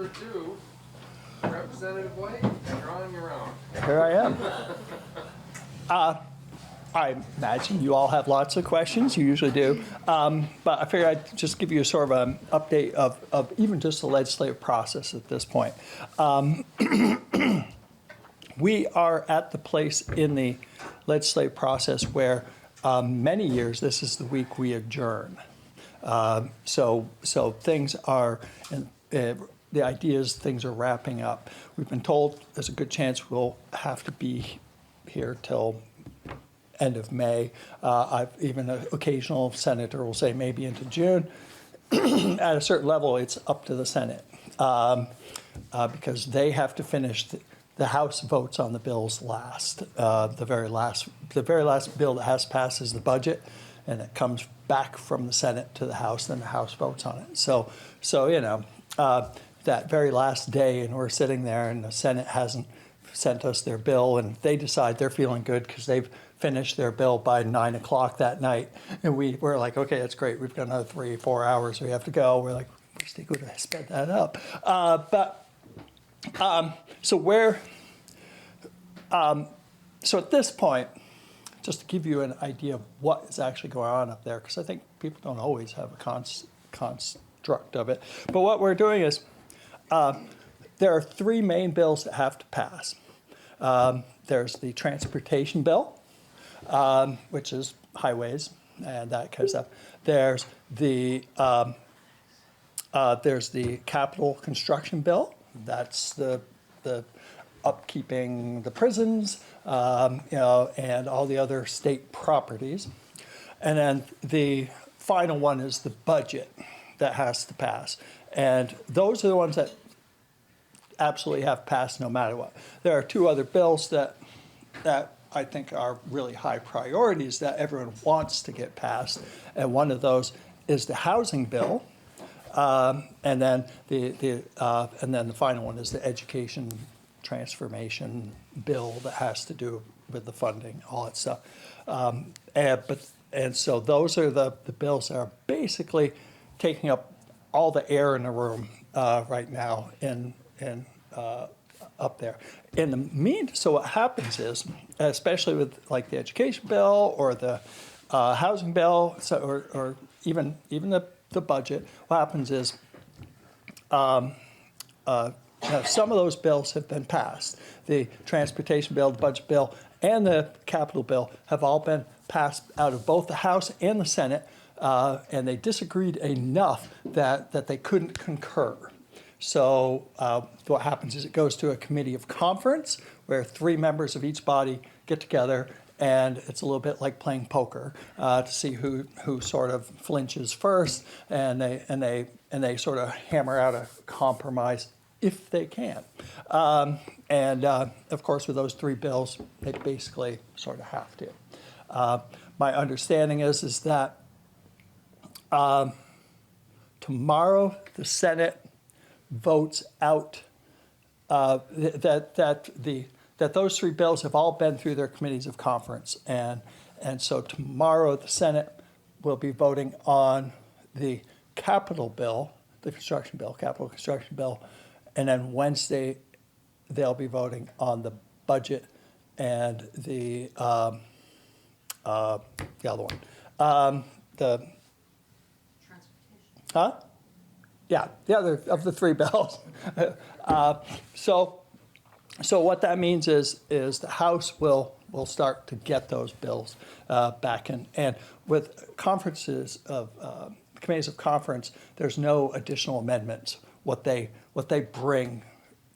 number 2, Representative White, and you're on your own. Here I am. I imagine you all have lots of questions. You usually do. But I figured I'd just give you sort of an update of even just the legislative process at this point. We are at the place in the legislative process where many years this is the week we adjourn. So things are, the idea is things are wrapping up. We've been told there's a good chance we'll have to be here till end of May. Even an occasional senator will say maybe into June. At a certain level, it's up to the Senate because they have to finish. The House votes on the bills last. The very last bill that has passed is the budget, and it comes back from the Senate to the House. Then the House votes on it. So that very last day, and we're sitting there, and the Senate hasn't sent us their bill, and they decide they're feeling good because they've finished their bill by 9 o'clock that night, and we're like, okay, that's great. We've got another 3-4 hours we have to go. We're like, we wish they could have sped that up, so at this point, just to give you an idea of what is actually going on up there, because I think people don't always have a construct of it. But what we're doing is there are 3 main bills that have to pass. There's the transportation bill, which is highways and that kind of stuff. There's the capital construction bill. That's the upkeeping the prisons, and all the other state properties. And then the final one is the budget that has to pass. And those are the ones that absolutely have passed no matter what. There are 2 other bills that I think are really high priorities that everyone wants to get passed. And one of those is the housing bill. And then the final one is the education transformation bill that has to do with the funding, all that stuff. And so those are the bills that are basically taking up all the air in the room right now up there. So what happens is, especially with like the education bill or the housing bill, or even the budget, what happens is some of those bills have been passed. The transportation bill, the budget bill, and the capital bill have all been passed out of both the House and the Senate, and they disagreed enough that they couldn't concur. So what happens is it goes to a committee of conference where 3 members of each body get together, and it's a little bit like playing poker to see who sort of flinches first, and they sort of hammer out a compromise if they can. Of course, with those 3 bills, they basically sort of have to. My understanding is that tomorrow the Senate votes out that those 3 bills have all been through their committees of conference, and so tomorrow the Senate will be voting on the capital bill, the capital construction bill, and then Wednesday they'll be voting on the budget and the other one, the transportation. huh? Yeah, the other of the 3 bills. So what that means is the House will start to get those bills back in. And with conferences of committees of conference, there's no additional amendments. What they bring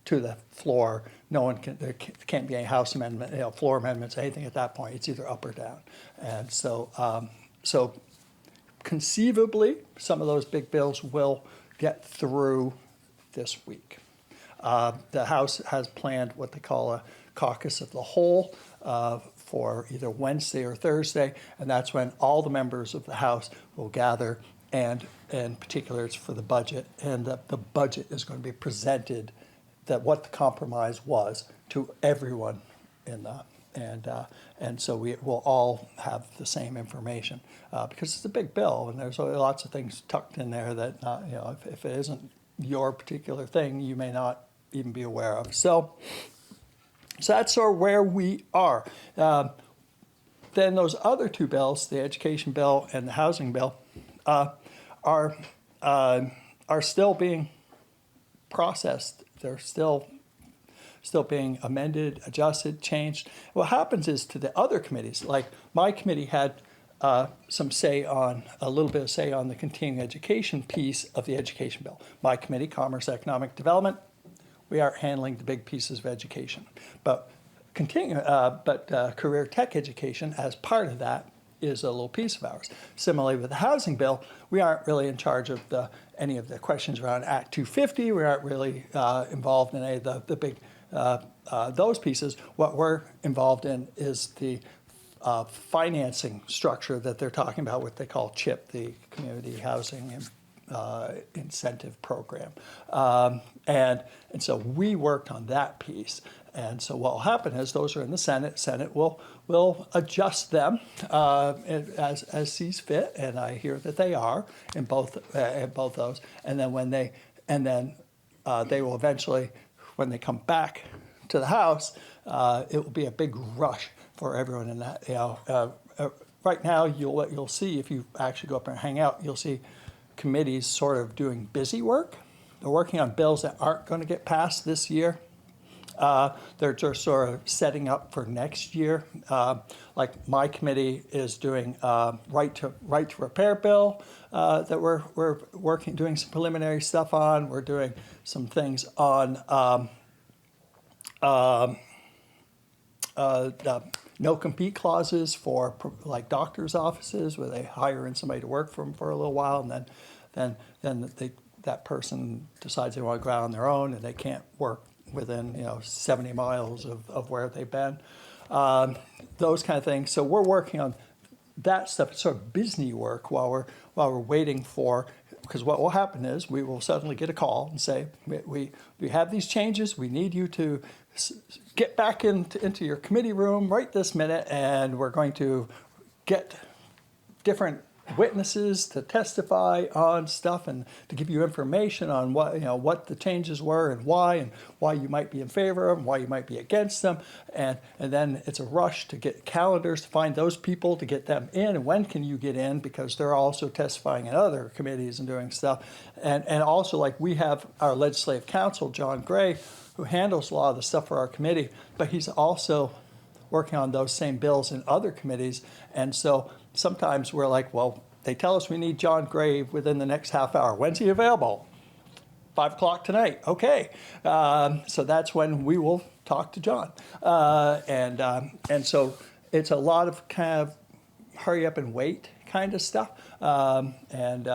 to the floor, there can't be any House amendment, floor amendments, anything at that point. It's either up or down. And so conceivably, some of those big bills will get through this week. The House has planned what they call a caucus of the whole for either Wednesday or Thursday, and that's when all the members of the House will gather, and in particular it's for the budget, and the budget is going to be presented, that what the compromise was, to everyone in the and so we will all have the same information because it's a big bill, and there's lots of things tucked in there that if it isn't your particular thing you may not even be aware of. So that's sort of where we are. Then those other two bills, the education bill and the housing bill, are still being processed. They're still being amended, adjusted, changed. What happens is to the other committees, like my committee had a little bit of say on the continuing education piece of the education bill. My committee, Commerce, Economic Development, we are handling the big pieces of education. But career tech education, as part of that, is a little piece of ours. Similarly with the housing bill, we aren't really in charge of any of the questions around Act 250. We aren't really involved in any of the big those pieces. What we're involved in is the financing structure that they're talking about, what they call CHIP, the Community Housing Incentive Program. And so we worked on that piece. And so what will happen is those are in the Senate. Senate will adjust them as sees fit, and I hear that they are in both those. And then they will eventually, when they come back to the House, it will be a big rush for everyone in that. Right now, what you'll see if you actually go up and hang out, you'll see committees sort of doing busy work. They're working on bills that aren't going to get passed this year. They're just sort of setting up for next year. Like my committee is doing right to repair bill that we're working, doing some preliminary stuff on. We're doing some things on no compete clauses for like doctors' offices where they hire in somebody to work for them for a little while, and then that person decides they want to go out on their own and they can't work within 70 miles of where they've been, those kind of things. So we're working on that stuff. It's sort of busy work while we're waiting for, because what will happen is we will suddenly get a call and say, we have these changes. We need you to get back into your committee room right this minute, and we're going to get different witnesses to testify on stuff and to give you information on what the changes were and why you might be in favor of them, why you might be against them, and then it's a rush to get calendars to find those people to get them in, and when can you get in, because they're also testifying in other committees and doing stuff, and also like we have our legislative counsel John Gray, who handles a lot of the stuff for our committee, but he's also working on those same bills in other committees, and so sometimes we're like, well, they tell us we need John Gray within the next half hour. When's he available? 5 o'clock tonight. Okay. So that's when we will talk to John. And so it's a lot of kind of hurry up and wait kind of stuff. And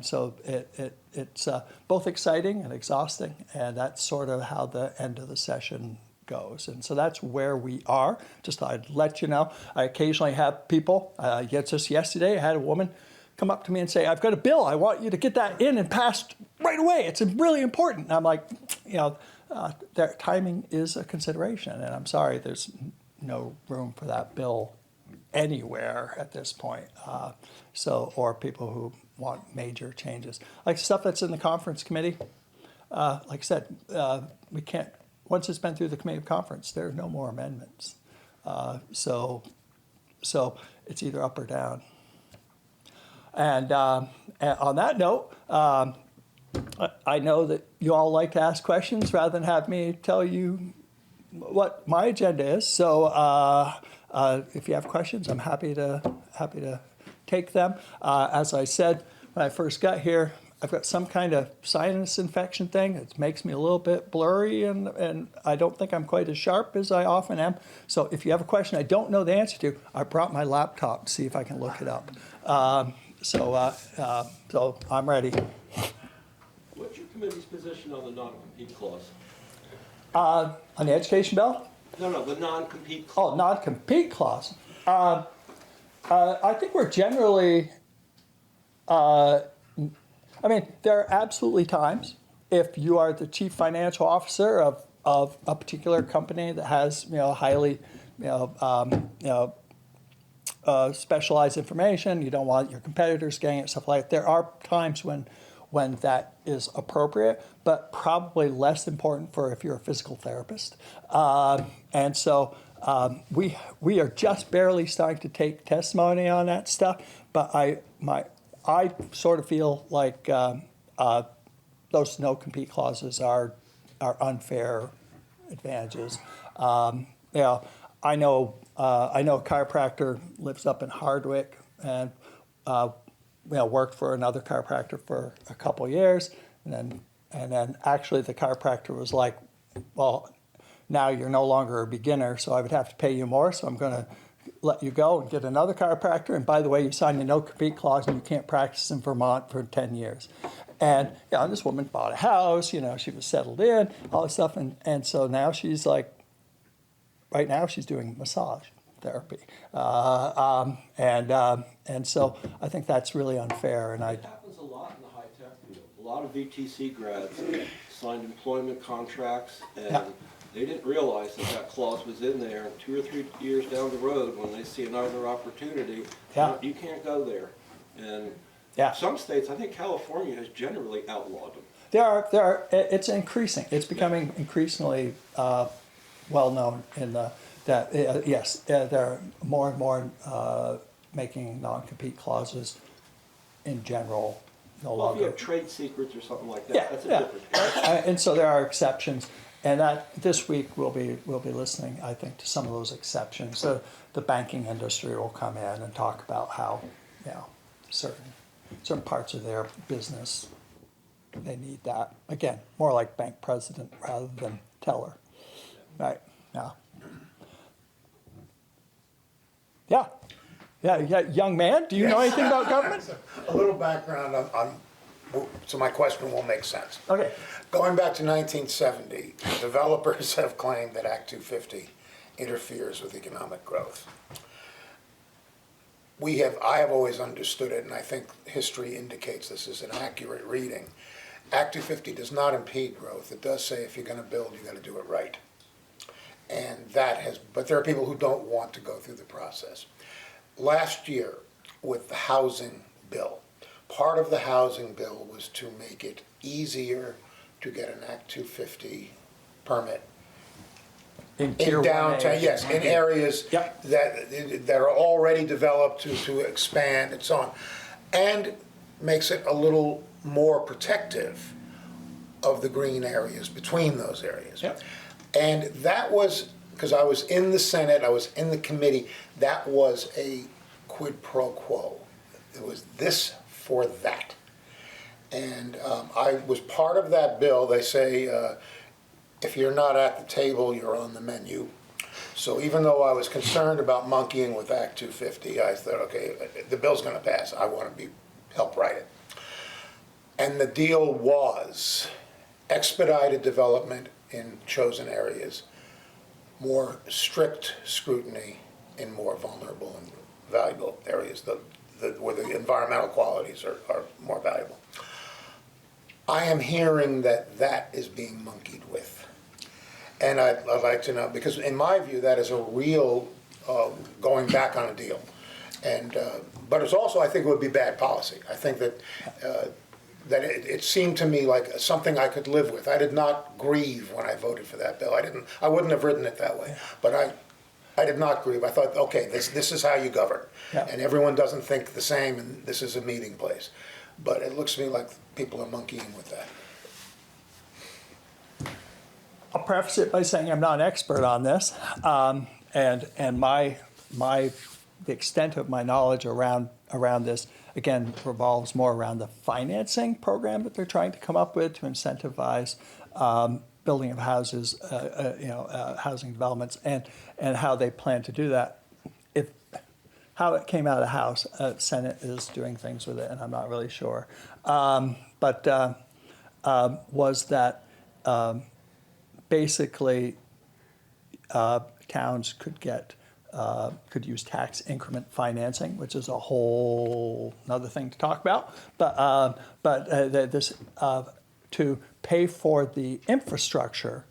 so it's both exciting and exhausting. And that's sort of how the end of the session goes. And so that's where we are. Just thought I'd let you know. I occasionally have people, just yesterday I had a woman come up to me and say, I've got a bill, I want you to get that in and passed right away. It's really important. And I'm like, their timing is a consideration, and I'm sorry, there's no room for that bill anywhere at this point. Or people who want major changes. Like stuff that's in the conference committee, like I said, we can't, once it's been through the committee of conference, there are no more amendments. So it's either up or down. And on that note, I know that you all like to ask questions rather than have me tell you what my agenda is. So if you have questions, I'm happy to take them. As I said when I first got here, I've got some kind of sinus infection thing. It makes me a little bit blurry, and I don't think I'm quite as sharp as I often am. So if you have a question I don't know the answer to, I brought my laptop to see if I can look it up. So I'm ready. What's your committee's position on the non-compete clause? On the education bill? No, the non-compete clause. Oh, non-compete clause. I think we're generally... there are absolutely times if you are the chief financial officer of a particular company that has highly specialized information, you don't want your competitors getting it, stuff like that. There are times when when that is appropriate, but probably less important for if you're a physical therapist. And so we are just barely starting to take testimony on that stuff, but I sort of feel like those no-compete clauses are unfair advantages. I know a chiropractor lives up in Hardwick and worked for another chiropractor for a couple of years, and then actually the chiropractor was like, well, now you're no longer a beginner, so I would have to pay you more, so I'm going to let you go and get another chiropractor. And by the way, you signed a no-compete clause and you can't practice in Vermont for 10 years. And this woman bought a house, she was settled in, all this stuff. And so now she's like, right now she's doing massage therapy. And so I think that's really unfair. And It happens a lot in the high-tech field. A lot of VTC grads signed employment contracts, and they didn't realize that clause was in there. 2 or 3 years down the road, when they see another opportunity, you can't go there. And some states, I think California has generally outlawed them. There are. It's increasing. It's becoming increasingly well known in that there are more and more making non-compete clauses in general. No longer. If you have trade secrets or something like that, that's a different. And so there are exceptions, and that this week we'll be listening, I think, to some of those exceptions. So the banking industry will come in and talk about how certain parts of their business, they need that. Again, more like bank president rather than teller. Right. Yeah, young man, do you know anything about government? A little background on so my question will make sense. Okay. Going back to 1970, developers have claimed that Act 250 interferes with economic growth. I have always understood it, and I think history indicates this is an accurate reading. Act 250 does not impede growth. It does say if you're going to build, you got to do it right. But there are people who don't want to go through the process. Last year, with the housing bill, part of the housing bill was to make it easier to get an Act 250 permit in downtown, in areas that are already developed to expand and so on, and makes it a little more protective of the green areas between those areas. And that was, because I was in the Senate, I was in the committee, that was a quid pro quo. It was this for that. And I was part of that bill. They say, if you're not at the table, you're on the menu. So even though I was concerned about monkeying with Act 250, I thought, okay, the bill's going to pass. I want to help write it. And the deal was expedited development in chosen areas, more strict scrutiny in more vulnerable and valuable areas where the environmental qualities are more valuable. I am hearing that is being monkeyed with. And I'd like to know, because in my view, that is a real going back on a deal. And but it's also, I think it would be bad policy. I think that it seemed to me like something I could live with. I did not grieve when I voted for that bill. I wouldn't have written it that way. But I did not grieve. I thought, okay, this is how you govern. And everyone doesn't think the same, and this is a meeting place. But it looks to me like people are monkeying with that. I'll preface it by saying I'm not an expert on this, and the extent of my knowledge around this, again, revolves more around the financing program that they're trying to come up with to incentivize building of houses, housing developments, and how they plan to do that. How it came out of the House, Senate is doing things with it, and I'm not really sure. But was that basically towns could use tax increment financing, which is a whole another thing to talk about. But this to pay for the infrastructure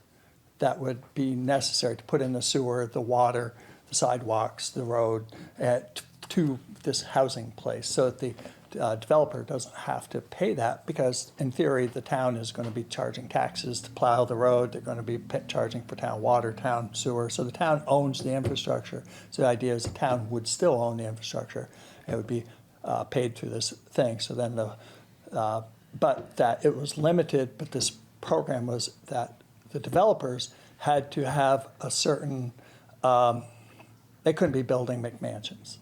that would be necessary to put in the sewer, the water, the sidewalks, the road to this housing place, so that developer doesn't have to pay that because, in theory, the town is going to be charging taxes to plow the road. They're going to be charging for town water, town sewer. So the town owns the infrastructure. So the idea is the town would still own the infrastructure. It would be paid through this thing. So then but that it was limited. But this program was that the developers had to have a certain. They couldn't be building McMansions.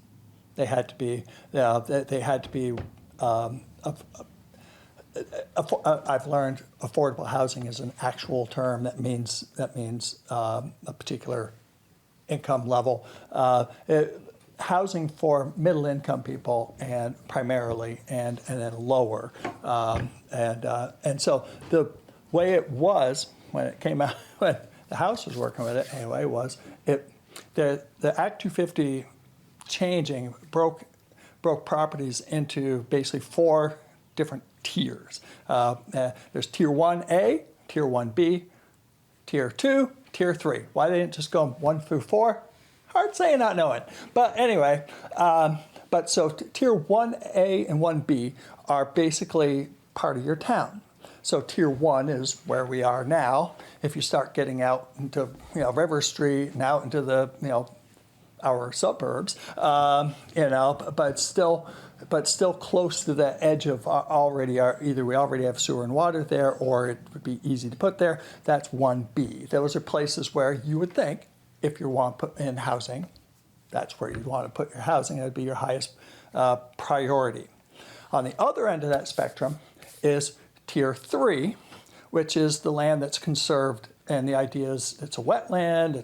They had to be. They had to be. I've learned affordable housing is an actual term that means a particular income level. Housing for middle income people and primarily and then lower. And so the way it was when it came out, when the House was working with it anyway, was the Act 250 changing broke properties into basically 4 different tiers. There's Tier 1A, Tier 1B, Tier 2, Tier 3. Why they didn't just go 1 through 4? Hard saying, not knowing. But anyway, so Tier 1A and 1B are basically part of your town. So Tier 1 is where we are now. If you start getting out into River Street and out into the our suburbs, but still close to the edge of either we already have sewer and water there, or it would be easy to put there. That's 1B. Those are places where you would think, if you want to put in housing, that's where you'd want to put your housing. That would be your highest priority. On the other end of that spectrum is Tier 3, which is the land that's conserved. And the idea is it's a wetland.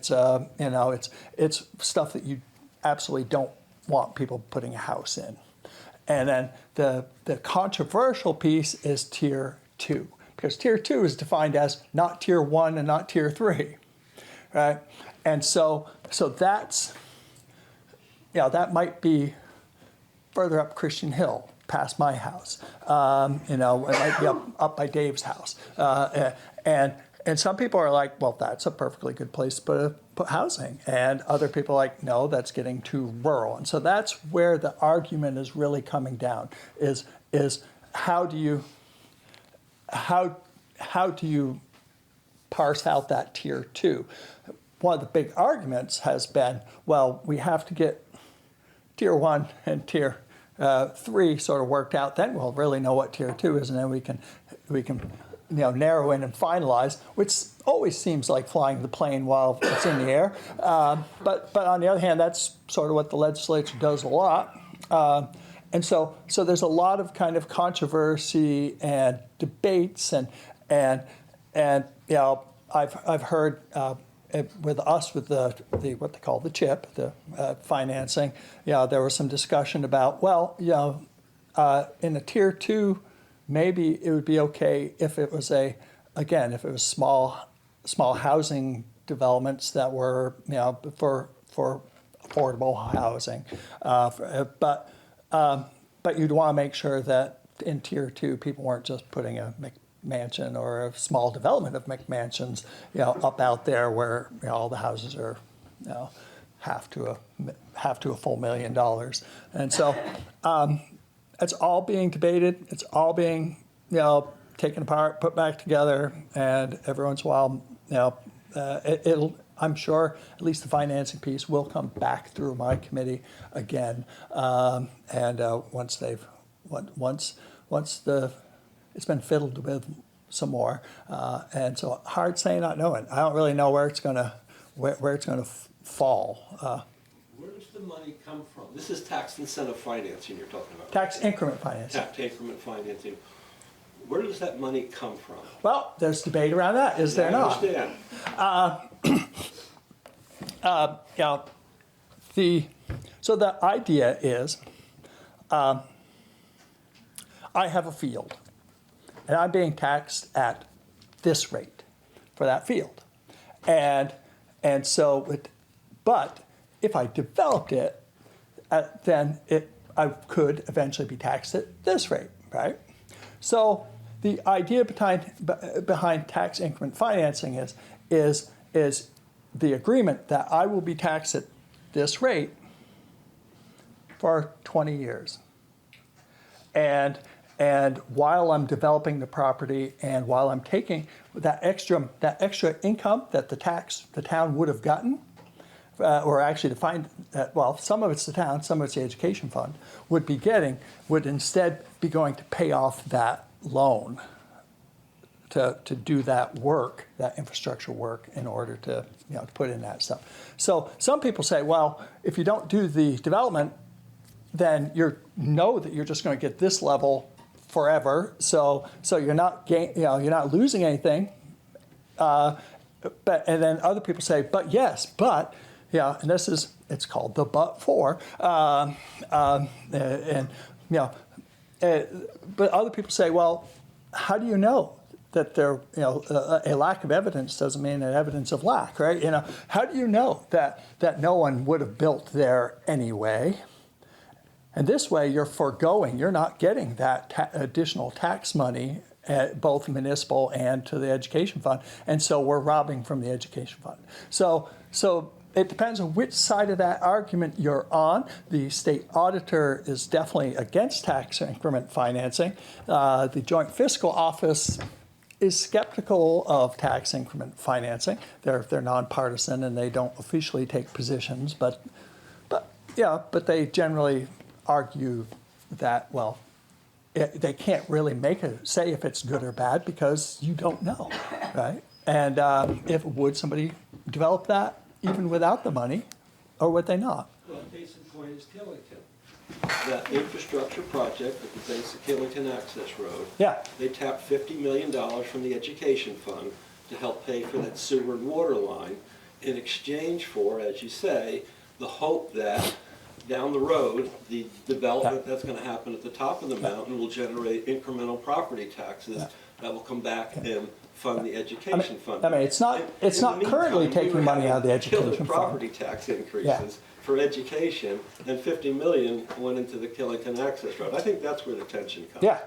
It's stuff that you absolutely don't want people putting a house in. And then the controversial piece is Tier 2, because Tier 2 is defined as not Tier 1 and not Tier 3, right? And so that's that might be further up Christian Hill, past my house. It might be up by Dave's house, and some people are like, well, that's a perfectly good place to put housing. And other people are like, no, that's getting too rural. And so that's where the argument is really coming down, is how do you parse out that Tier 2? One of the big arguments has been, well, we have to get Tier 1 and Tier 3 sort of worked out. Then we'll really know what Tier 2 is, and then we can narrow in and finalize, which always seems like flying the plane while it's in the air. But on the other hand, that's sort of what the legislature does a lot. And so there's a lot of kind of controversy and debates and I've heard with the what they call the CHIP, the financing, there was some discussion about, in a Tier 2, maybe it would be okay if it was small housing developments that were for affordable housing, but you'd want to make sure that in Tier 2 people weren't just putting a McMansion or a small development of McMansions up out there where all the houses are half to a full $1 million, and so. It's all being debated. It's all being, taken apart, put back together, and every once in a while, I'm sure at least the financing piece will come back through my committee again, and once it's been fiddled with some more, and so hard saying, not knowing. I don't really know where it's gonna fall. Where does the money come from? This is tax incentive financing you're talking about. Tax increment financing. Tax increment financing. Where does that money come from? Well, there's debate around that, is there not? I understand. So the idea is, I have a field, and I'm being taxed at this rate for that field, but if I developed it, then I could eventually be taxed at this rate, right? So the idea behind tax increment financing is the agreement that I will be taxed at this rate for 20 years. and while I'm developing the property and while I'm taking that extra income that the town would have gotten, or actually to find that, well, some of it's the town, some of it's the education fund, would instead be going to pay off that loan to do that work, that infrastructure work, in order to to put in that stuff. So some people say, well, if you don't do the development, then you know that you're just going to get this level forever. So you're not you're not losing anything. And then other people say, but yes, but and it's called the but for, but other people say, well, how do you know that there, a lack of evidence doesn't mean an evidence of lack, right? How do you know that no one would have built there anyway? And this way, you're not getting that additional tax money, both municipal and to the education fund, and so we're robbing from the education fund. So it depends on which side of that argument you're on. The state auditor is definitely against tax increment financing. The Joint Fiscal Office is skeptical of tax increment financing. They're nonpartisan and they don't officially take positions, but they generally argue that, well, they can't really say if it's good or bad because you don't know, right? And would somebody develop that even without the money, or would they not? Well, case in point is Killington. That infrastructure project at the base of Killington Access Road. Yeah. They tapped $50 million from the education fund to help pay for that sewer and water line in exchange for, as you say, the hope that down the road, the development that's going to happen at the top of the mountain will generate incremental property taxes that will come back and fund the education fund. I mean, it's not currently taking money out of the education killer fund. property tax increases for education, and $50 million went into the Killington Access Road. I think that's where the tension comes. Yeah.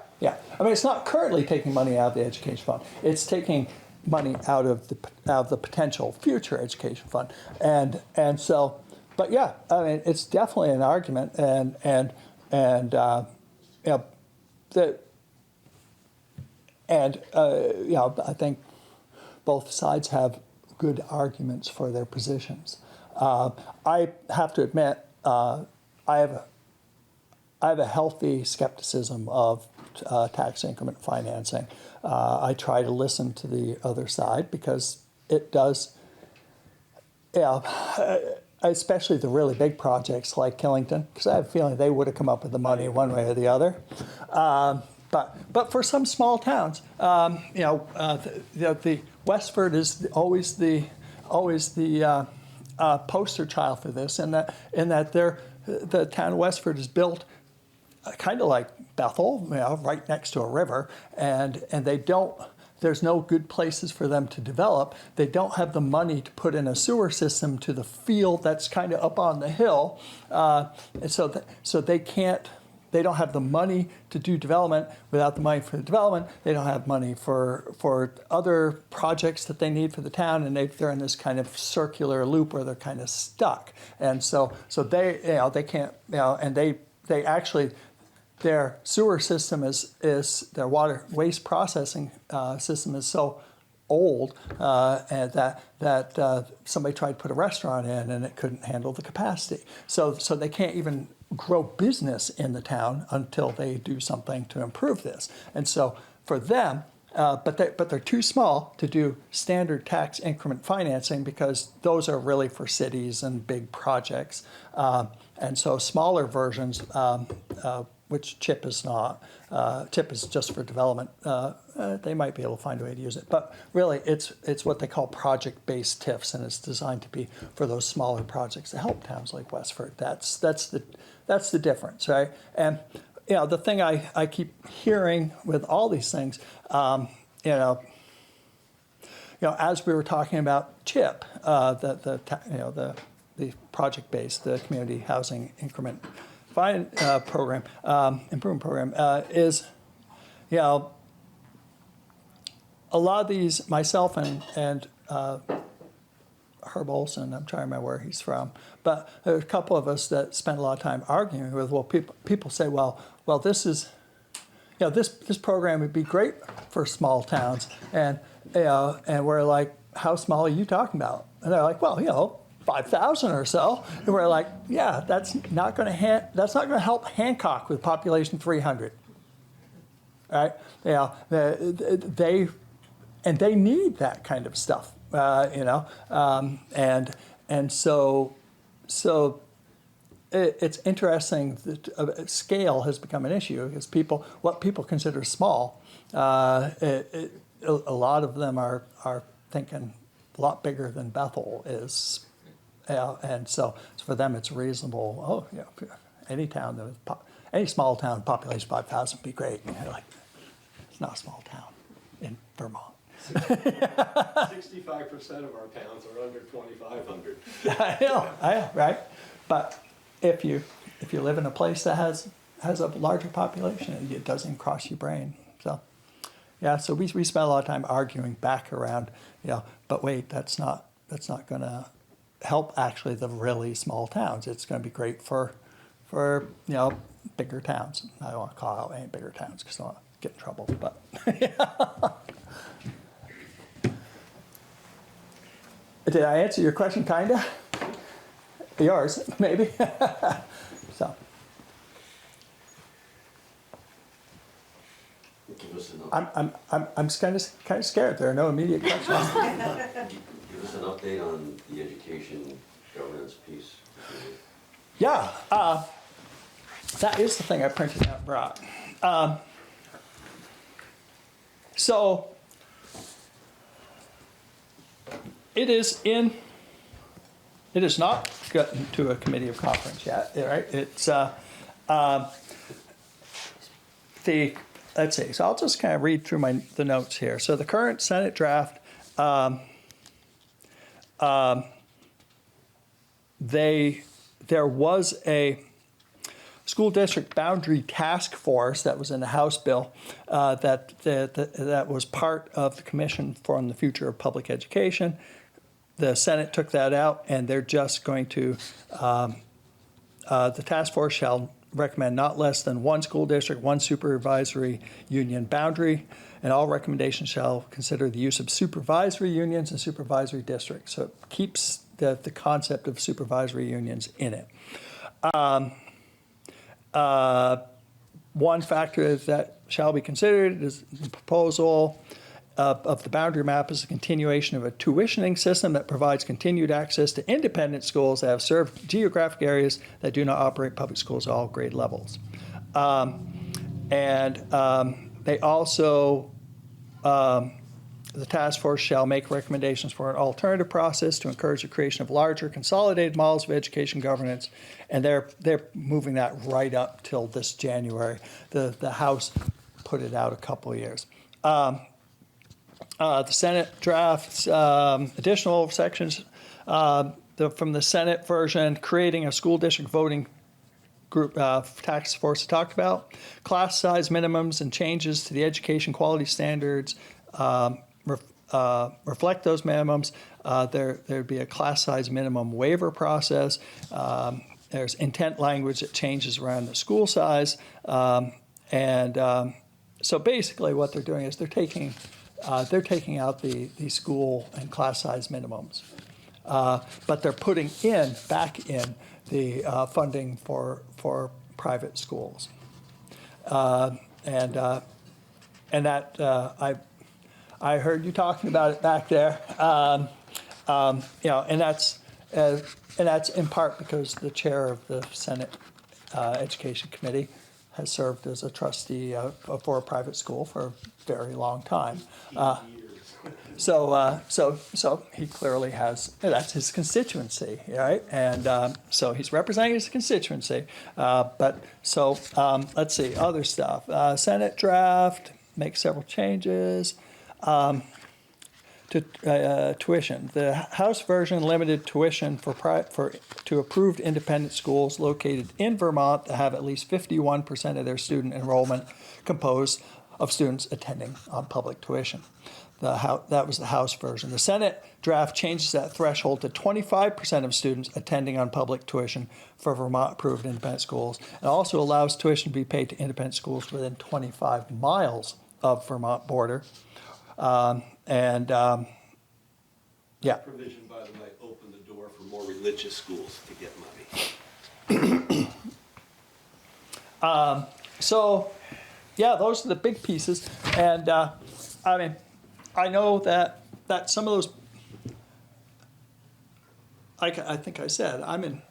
I mean, it's not currently taking money out of the education fund. It's taking money out of the potential future education fund, and so. But yeah, I mean, it's definitely an argument, I think both sides have good arguments for their positions. I have to admit, I have a healthy skepticism of tax increment financing. I try to listen to the other side because it does, especially the really big projects like Killington, because I have a feeling they would have come up with the money one way or the other. But for some small towns, the Westford is always the poster child for this, in that the town of Westford is built kind of like Bethel, right next to a river, and they don't. There's no good places for them to develop. They don't have the money to put in a sewer system to the field that's kind of up on the hill, and so they can't. They don't have the money to do development. Without the money for the development, they don't have money for other projects that they need for the town, and they're in this kind of circular loop where they're kind of stuck. And so they can't, and they actually. Their sewer system is their waste processing system is so old and that somebody tried to put a restaurant in and it couldn't handle the capacity. So they can't even grow business in the town until they do something to improve this. And so for them, but they're too small to do standard tax increment financing because those are really for cities and big projects. And so smaller versions. Which CHIP is not. CHIP is just for development. They might be able to find a way to use it. But really, it's what they call project-based TIFs, and it's designed to be for those smaller projects to help towns like Westford. That's the difference, right? And the thing I keep hearing with all these things, as we were talking about CHIP, the project-based, the community housing increment program, improvement program, is, a lot of these, myself and Herb Olson, I'm trying to remember where he's from, but there are a couple of us that spend a lot of time arguing with, well, people say, well, this is this program would be great for small towns. And, and we're like, how small are you talking about? And they're like, well, 5,000 or so. And we're like, yeah, that's not going to help Hancock with population 300. Right? They need that kind of stuff, and so it's interesting that scale has become an issue because what people consider small, a lot of them are thinking a lot bigger than Bethel is, and so for them it's reasonable. Any town any small town population 5,000 would be great. And they're like, it's not a small town in Vermont. 65% of our towns are under 2,500. I know, right? But if you live in a place that has a larger population, it doesn't cross your brain. So, yeah. So we spent a lot of time arguing back around, But wait, that's not going to help actually the really small towns. It's going to be great for bigger towns. I don't want to call out any bigger towns because I don't want to get in trouble. But. Did I answer your question, kinda? Yours, maybe. So. Give us an I'm kind of scared. There are no immediate questions. Give us an update on the education governance piece. Yeah, that is the thing I printed out and brought. So. It is not gotten to a committee of conference yet, right? It's let's see. So I'll just kind of read through the notes here. So the current Senate draft, there was a school district boundary task force that was in the House bill that was part of the Commission on the Future of Public Education. The Senate took that out, and they're just going to, the task force shall recommend not less than one school district, one supervisory union boundary, and all recommendations shall consider the use of supervisory unions and supervisory districts. So it keeps the concept of supervisory unions in it. One factor that shall be considered is the proposal of the boundary map is a continuation of a tuitioning system that provides continued access to independent schools that have served geographic areas that do not operate public schools at all grade levels. They also, the task force shall make recommendations for an alternative process to encourage the creation of larger consolidated models of education governance, and they're moving that right up till this January. The House put it out a couple of years. The Senate drafts additional sections from the Senate version, creating a school district voting group task force talked about, class size minimums and changes to the education quality standards reflect those minimums. There'd be a class size minimum waiver process. There's intent language that changes around the school size. So basically what they're doing is they're taking out the school and class size minimums. But they're putting back in the funding for private schools. And that I heard you talking about it back there. And that's in part because the chair of the Senate Education Committee has served as a trustee for a private school for a very long time. So he clearly has, that's his constituency, right? And so he's representing his constituency. Let's see, other stuff. Senate draft, make several changes. To tuition. The House version limited tuition to approved independent schools located in Vermont that have at least 51% of their student enrollment composed of students attending on public tuition. That was the House version. The Senate draft changes that threshold to 25% of students attending on public tuition for Vermont-approved independent schools. It also allows tuition to be paid to independent schools within 25 miles of Vermont border. Yeah. Provision, by the way, opened the door for more religious schools to get money. So, yeah, those are the big pieces. And I mean, I know that some of those, I think I said, I'm in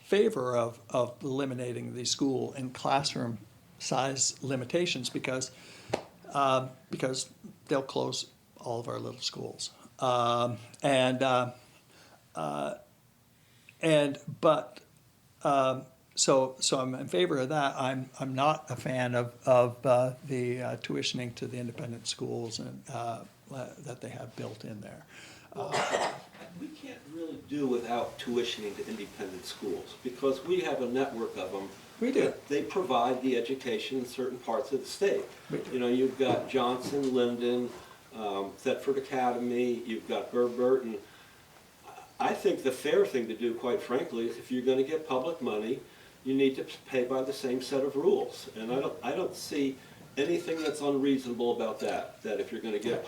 favor of eliminating the school and classroom size limitations because they'll close all of our little schools. So I'm in favor of that. I'm not a fan of the tuitioning to the independent schools and that they have built in there. We can't really do without tuitioning to independent schools because we have a network of them. We do. They provide the education in certain parts of the state. We do. You know, you've got Johnson, Linden, Thetford Academy, you've got Herbert, and I think the fair thing to do, quite frankly, is if you're going to get public money, you need to pay by the same set of rules. And I don't see anything that's unreasonable about that. That if you're going to get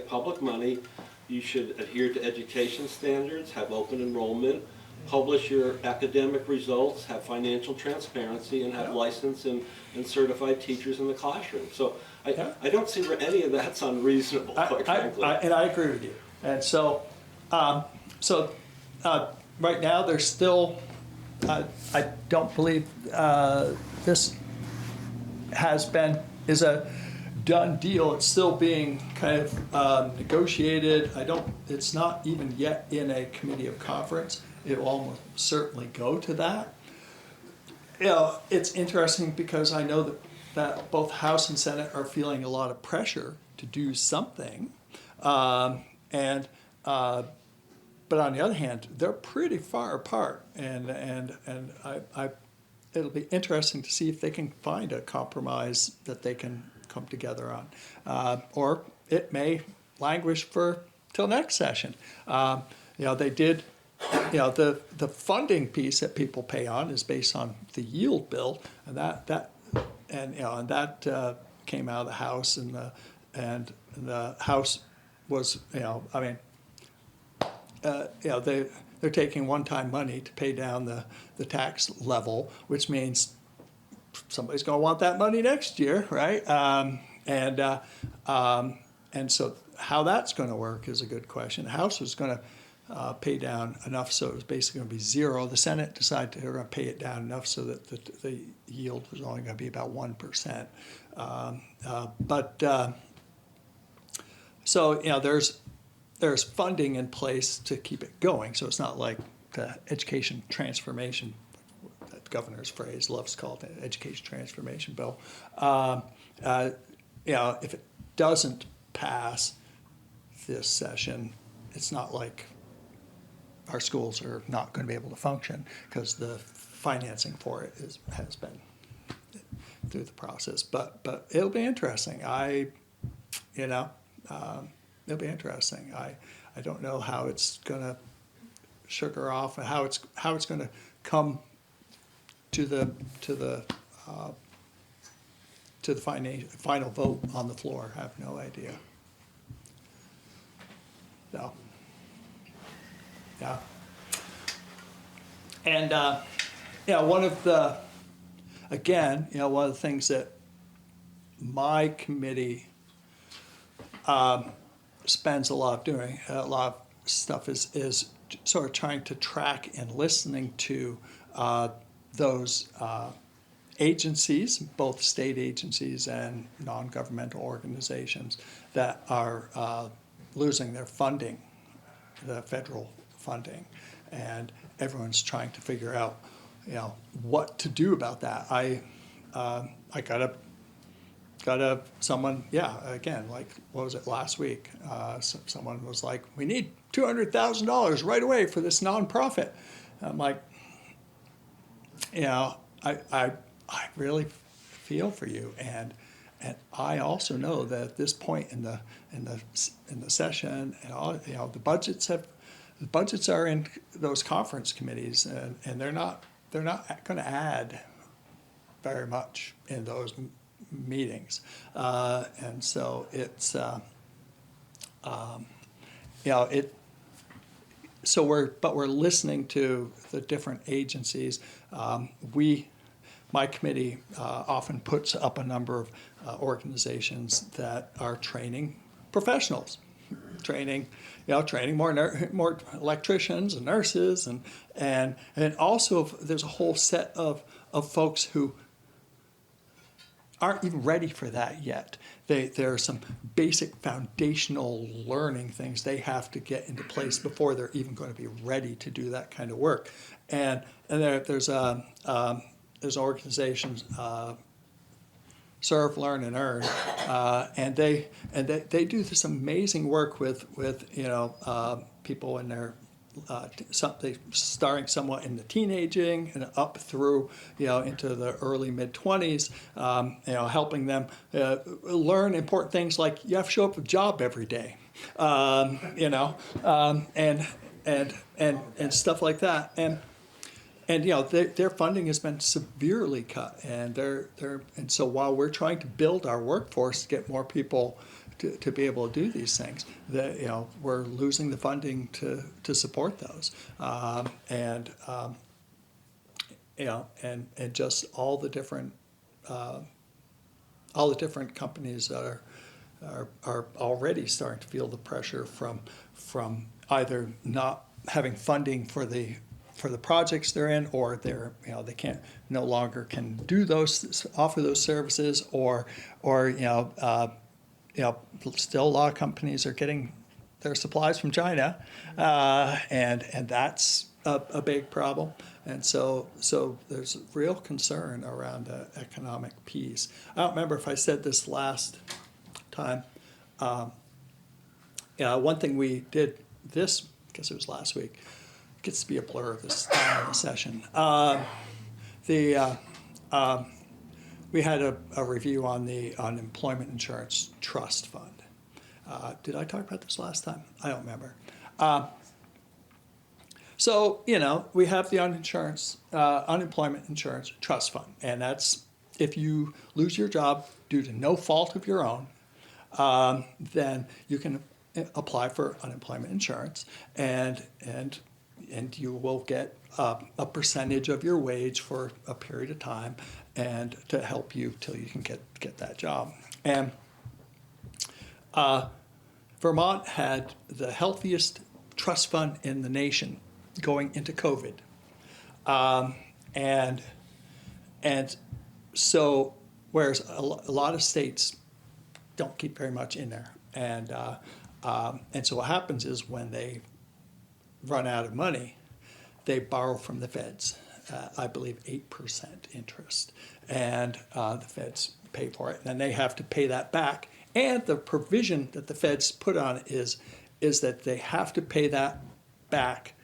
public money, you should adhere to education standards, have open enrollment, publish your academic results, have financial transparency, and have licensed and certified teachers in the classroom. So I don't see where any of that's unreasonable, quite frankly. And I agree with you. And so, right now, there's still, I don't believe this is a done deal. It's still being kind of negotiated. It's not even yet in a committee of conference. It will almost certainly go to that. You know, it's interesting because I know that both House and Senate are feeling a lot of pressure to do something. But on the other hand, they're pretty far apart, and it'll be interesting to see if they can find a compromise that they can come together on, or it may languish till next session. They did. The funding piece that people pay on is based on the yield bill, and that came out of the House, and the House was they're taking one-time money to pay down the tax level, which means somebody's going to want that money next year, right? And so how that's going to work is a good question. The House was going to pay down enough so it was basically going to be zero. The Senate decided they were going to pay it down enough so that the yield was only going to be about 1%. There's funding in place to keep it going. So it's not like the education transformation, that the governor's phrase loves to call it the education transformation bill. If it doesn't pass this session, it's not like our schools are not going to be able to function because the financing for it has been through the process. But it'll be interesting. It'll be interesting. I don't know how it's going to sugar off and how it's going to come to the final vote on the floor. I have no idea. So, yeah. And one of the things that my committee spends a lot of stuff is sort of trying to track and listening to those agencies, both state agencies and non-governmental organizations that are losing their funding, the federal funding, and everyone's trying to figure out, what to do about that. I got someone, again, like, what was it, last week? Someone was like, we need $200,000 right away for this nonprofit. I'm like, I really feel for you, and I also know that at this point in the session, and all, the budgets are in those conference committees, and they're not going to add very much in those meetings, and so it's it. So we're listening to the different agencies. My committee often puts up a number of organizations that are training professionals, training more electricians and nurses, and also there's a whole set of folks who aren't even ready for that yet. There are some basic foundational learning things they have to get into place before they're even going to be ready to do that kind of work. And there's organizations, Serve, Learn, and Earn, and they do this amazing work with people in their starting somewhat in the teenaging and up through into the early mid-20s, helping them learn important things like you have to show up for a job every day, and stuff like that, and their funding has been severely cut, and and so while we're trying to build our workforce to get more people to be able to do these things, we're losing the funding to support those, and just all the different companies that are already starting to feel the pressure from either not having funding for the projects they're in, or they can't no longer can do offer those services, or still a lot of companies are getting their supplies from China, and that's a big problem. And so there's real concern around the economic piece. I don't remember if I said this last time. One thing we did I guess it was last week. It gets to be a blur this time of the session. We had a review on the Unemployment Insurance Trust Fund. Did I talk about this last time? I don't remember. So we have the Unemployment Insurance Trust Fund, and that's if you lose your job due to no fault of your own, then you can apply for unemployment insurance, and you will get a percentage of your wage for a period of time, and to help you till you can get that job. And Vermont had the healthiest trust fund in the nation going into COVID, and so whereas a lot of states don't keep very much in there, and so what happens is when they run out of money, they borrow from the feds. I believe 8% interest, and the feds pay for it, and then they have to pay that back. And the provision that the feds put on it is that they have to pay that back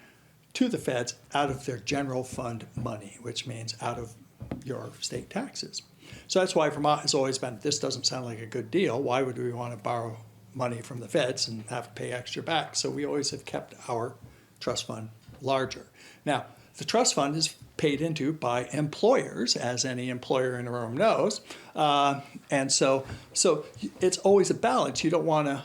to the feds out of their general fund money, which means out of your state taxes. So that's why Vermont has always been, this doesn't sound like a good deal. Why would we want to borrow money from the feds and have to pay extra back? So we always have kept our trust fund larger. Now, the trust fund is paid into by employers, as any employer in the room knows, and so it's always a balance. You don't want to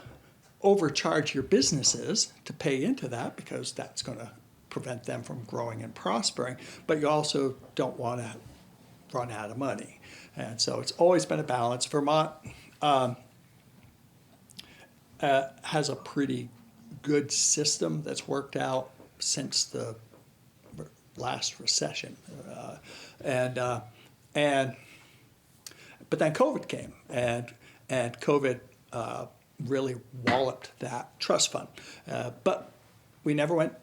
overcharge your businesses to pay into that, because that's going to prevent them from growing and prospering, but you also don't want to run out of money. And so it's always been a balance. Vermont has a pretty good system that's worked out since the last recession, but then COVID came, and COVID really walloped that trust fund, but we never went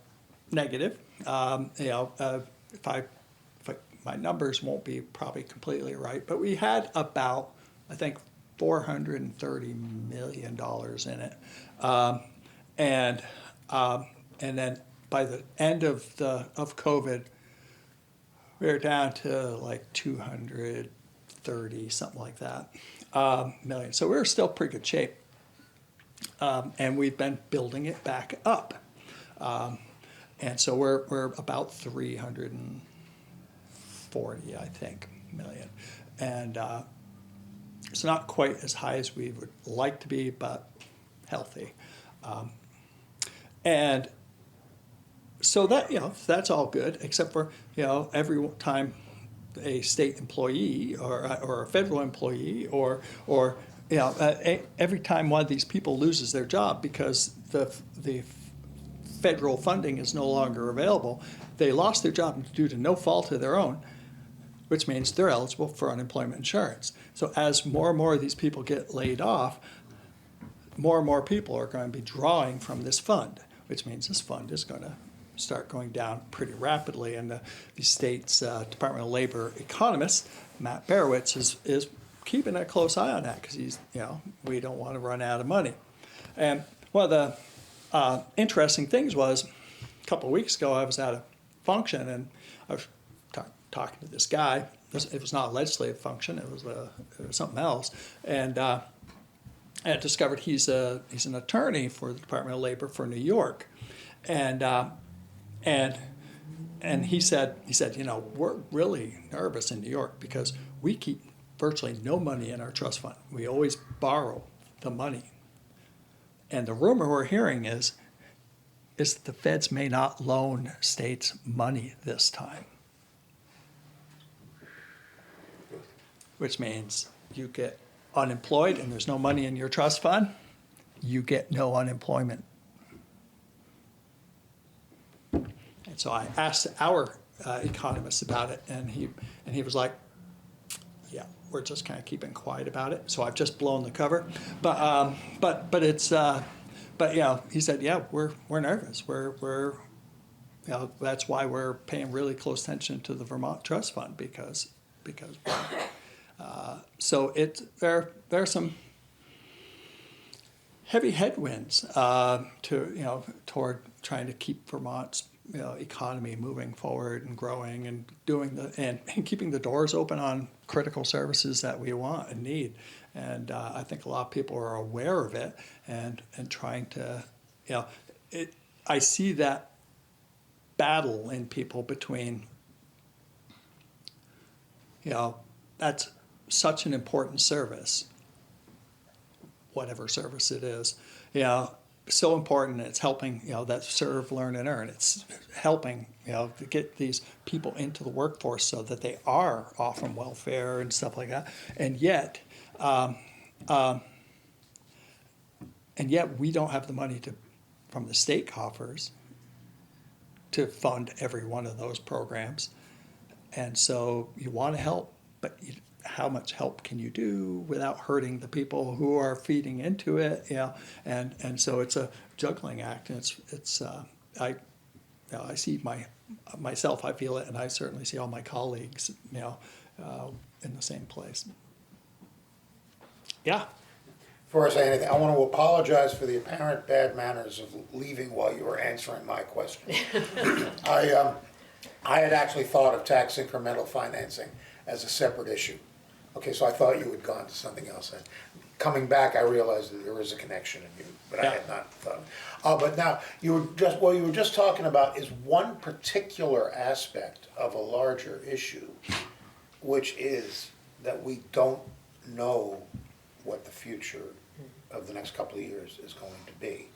negative. My numbers won't be probably completely right, but we had about, I think, $430 million in it, and then by the end of COVID, we were down to like 230, something like that. million. So we're still pretty good shape. And we've been building it back up. And so we're about 340, I think, million. And it's not quite as high as we would like to be, but healthy. And so that, that's all good, except for, every time a state employee or a federal employee or every time one of these people loses their job because the federal funding is no longer available, they lost their job due to no fault of their own, which means they're eligible for unemployment insurance. So as more and more of these people get laid off, more and more people are going to be drawing from this fund, which means this fund is going to start going down pretty rapidly. And the state's Department of Labor economist, Matt Barowitz, is keeping a close eye on that because he's, we don't want to run out of money. And one of the interesting things was a couple of weeks ago I was at a function and I was talking to this guy. It was not a legislative function, it was something else. And I discovered he's an attorney for the Department of Labor for New York. And he said, we're really nervous in New York because we keep virtually no money in our trust fund. We always borrow the money. And the rumor we're hearing is that the feds may not loan states money this time. Which means you get unemployed and there's no money in your trust fund, you get no unemployment. And so I asked our economist about it, and he was like, "Yeah, we're just kind of keeping quiet about it." So I've just blown the cover, but he said, "Yeah, we're nervous. We're that's why we're paying really close attention to the Vermont Trust Fund because." So there are some heavy headwinds toward trying to keep Vermont's economy moving forward and growing and and keeping the doors open on critical services that we want and need. And I think a lot of people are aware of it and trying to I see that battle in people between that's such an important service, whatever service it is, so important. It's helping, that serve, learn, and earn. It's helping, to get these people into the workforce so that they are off from welfare and stuff like that. And yet we don't have the money from the state coffers to fund every one of those programs. And so you want to help, but how much help can you do without hurting the people who are feeding into it? And so it's a juggling act, and it's I see myself, I feel it, and I certainly see all my colleagues, in the same place. Yeah. Before I say anything, I want to apologize for the apparent bad manners of leaving while you were answering my question. I had actually thought of tax incremental financing as a separate issue. Okay, so I thought you had gone to something else. And coming back, I realized that there is a connection in you, but I had not thought. But now, you were just talking about is one particular aspect of a larger issue, which is that we don't know what the future of the next couple of years is going to be.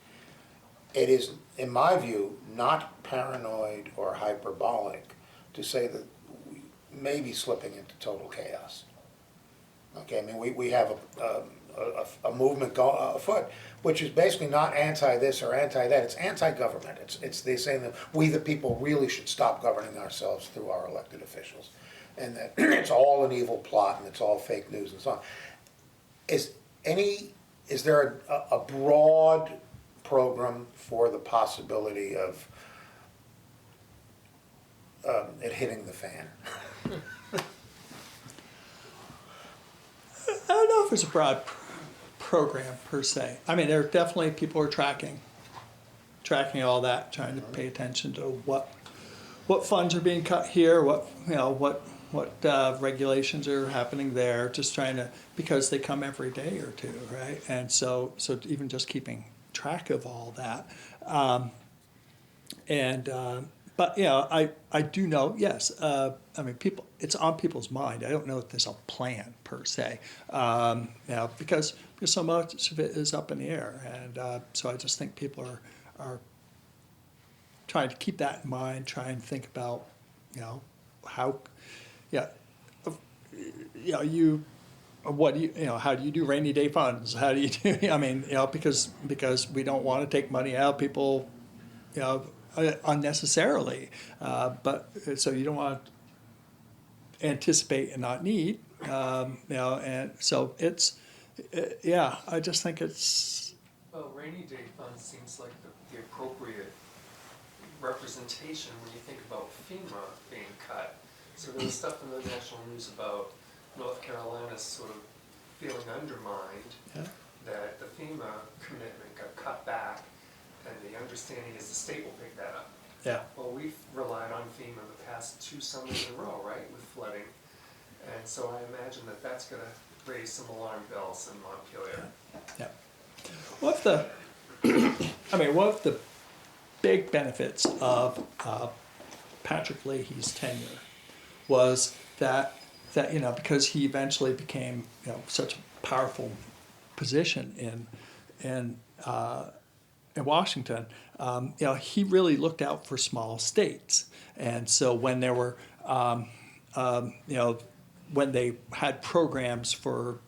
It is, in my view, not paranoid or hyperbolic to say that we may be slipping into total chaos. Okay, I mean, we have a movement afoot, which is basically not anti-this or anti-that. It's anti-government. It's they saying that we, the people, really should stop governing ourselves through our elected officials, and that it's all an evil plot and it's all fake news and so on. Is there a broad program for the possibility of it hitting the fan? I don't know if it's a broad program per se. I mean, there are definitely people who are tracking all that, trying to pay attention to what funds are being cut here, what regulations are happening there, just trying to, because they come every day or two, right? And so even just keeping track of all that. But I do know, yes, I mean, it's on people's mind. I don't know if there's a plan per se, because so much of it is up in the air. And so I just think people are trying to keep that in mind, try and think about, how, how do you do rainy day funds? How do you do, I mean, because we don't want to take money out of people, unnecessarily. But so you don't want to anticipate and not need, and so it's, I just think it's, Well, rainy day fund seems like the appropriate representation when you think about FEMA being cut. So there was stuff in the national news about North Carolina sort of feeling undermined, that the FEMA commitment got cut back, and the understanding is the state will pick that up. yeah. Well, we've relied on FEMA the past 2 summers in a row, right, with flooding. And so I imagine that that's gonna raise some alarm bells in Montpelier. Yeah. One of the big benefits of Patrick Leahy's tenure was that because he eventually became such a powerful position in Washington, he really looked out for small states, and so when there were when they had programs for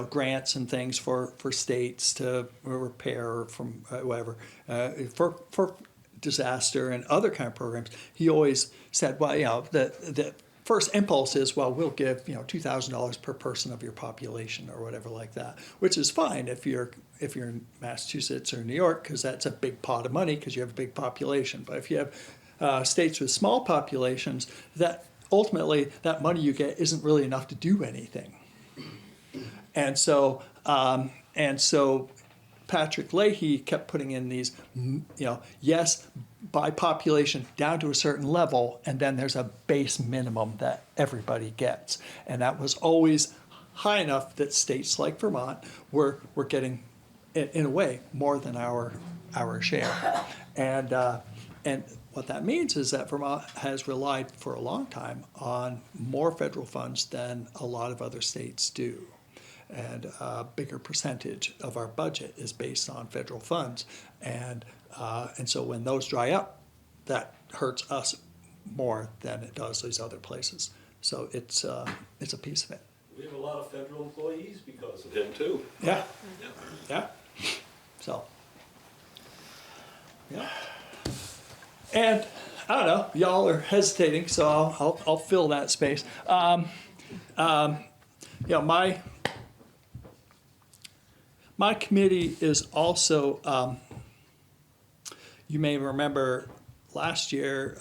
grants and things for states to repair from whatever, for disaster and other kind of programs, he always said, well, the first impulse is, well, we'll give $2,000 per person of your population or whatever like that, which is fine if you're in Massachusetts or New York, because that's a big pot of money because you have a big population. But if you have states with small populations, that ultimately that money you get isn't really enough to do anything. And so Patrick Leahy kept putting in these, yes, by population down to a certain level, and then there's a base minimum that everybody gets. And that was always high enough that states like Vermont were getting, in a way, more than our share. And what that means is that Vermont has relied for a long time on more federal funds than a lot of other states do. And a bigger percentage of our budget is based on federal funds. And so when those dry up, that hurts us more than it does these other places. So it's a piece of it. We have a lot of federal employees because of him too. Yeah. Yeah. So, yeah. And I don't know, y'all are hesitating, so I'll fill that space. My committee is also, you may remember last year,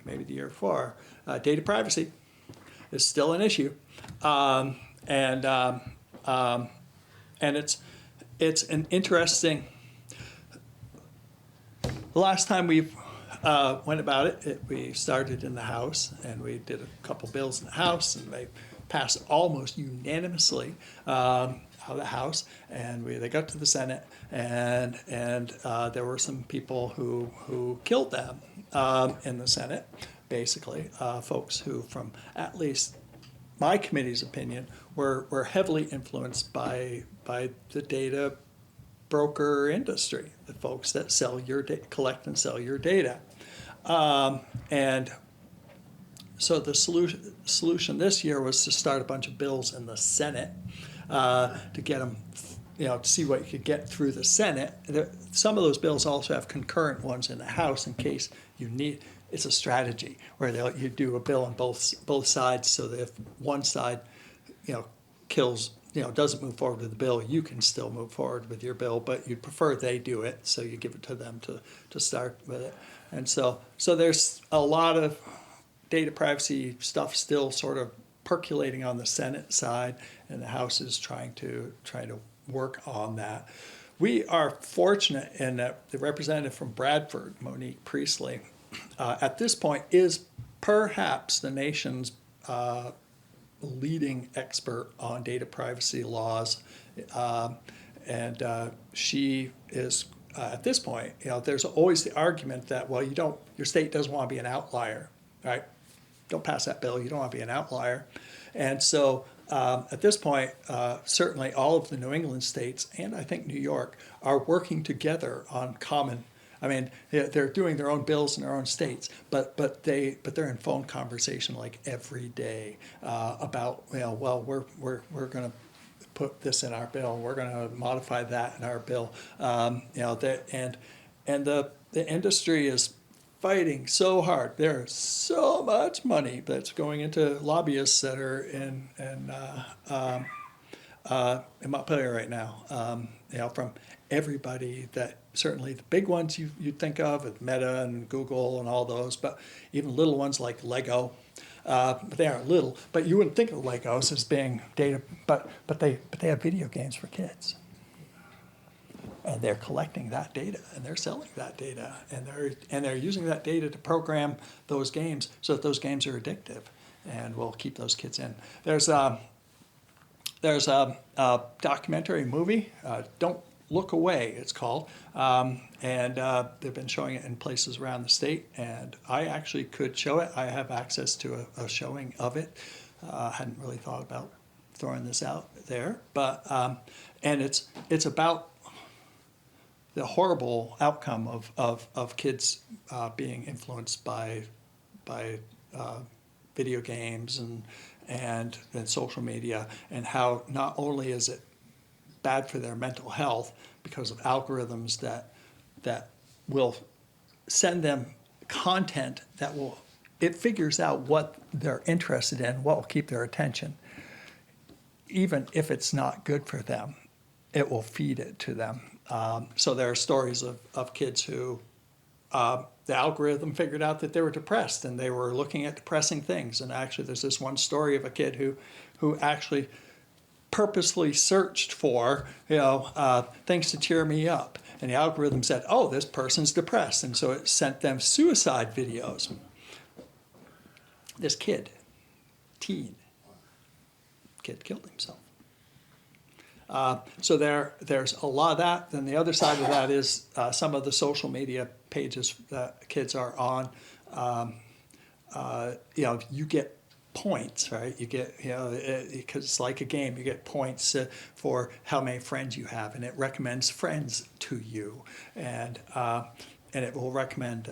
maybe the year before, data privacy is still an issue. And it's an interesting, the last time we went about it, we started in the House, and we did a couple bills in the House, and they passed almost unanimously out of the House, and they got to the Senate, and there were some people who killed them in the Senate, basically, folks who, from at least my committee's opinion, were heavily influenced by the data broker industry, the folks that sell your collect and sell your data. And so the solution this year was to start a bunch of bills in the Senate to get them, to see what you could get through the Senate. Some of those bills also have concurrent ones in the House in case you need. It's a strategy where you do a bill on both sides, so that if one side, kills, doesn't move forward with the bill, you can still move forward with your bill, but you'd prefer they do it, so you give it to them to start with it. And so there's a lot of data privacy stuff still sort of percolating on the Senate side, and the House is trying to work on that. We are fortunate in that the representative from Bradford, Monique Priestley, at this point is perhaps the nation's leading expert on data privacy laws. And she is, at this point, there's always the argument that, well, your state doesn't want to be an outlier, right? Don't pass that bill, you don't want to be an outlier. And so at this point, certainly all of the New England states, and I think New York, are working together on common. I mean, they're doing their own bills in their own states, but they're in phone conversation like every day about, well, we're going to put this in our bill, we're going to modify that in our bill, and the industry is fighting so hard. There's so much money that's going into lobbyists that are in Montpelier right now. From everybody, that certainly the big ones you'd think of, with Meta and Google and all those, but even little ones like Lego. But they aren't little. But you wouldn't think of Legos as being data, but they have video games for kids. And they're collecting that data, and they're selling that data, and they're using that data to program those games so that those games are addictive, and will keep those kids in. There's a documentary movie, Don't Look Away, it's called, and they've been showing it in places around the state, and I actually could show it. I have access to a showing of it. Hadn't really thought about throwing this out there, but and it's about the horrible outcome of kids being influenced by video games and social media, and how not only is it bad for their mental health because of algorithms that will send them content it figures out what they're interested in, what will keep their attention. Even if it's not good for them, it will feed it to them. So there are stories of kids who the algorithm figured out that they were depressed, and they were looking at depressing things. And actually there's this one story of a kid who actually purposely searched for things to cheer me up. And the algorithm said, oh, this person's depressed. And so it sent them suicide videos. This kid killed himself. So there's a lot of that. Then the other side of that is some of the social media pages that kids are on. You get points, right? You get, because it's like a game, you get points for how many friends you have, and it recommends friends to you, and it will recommend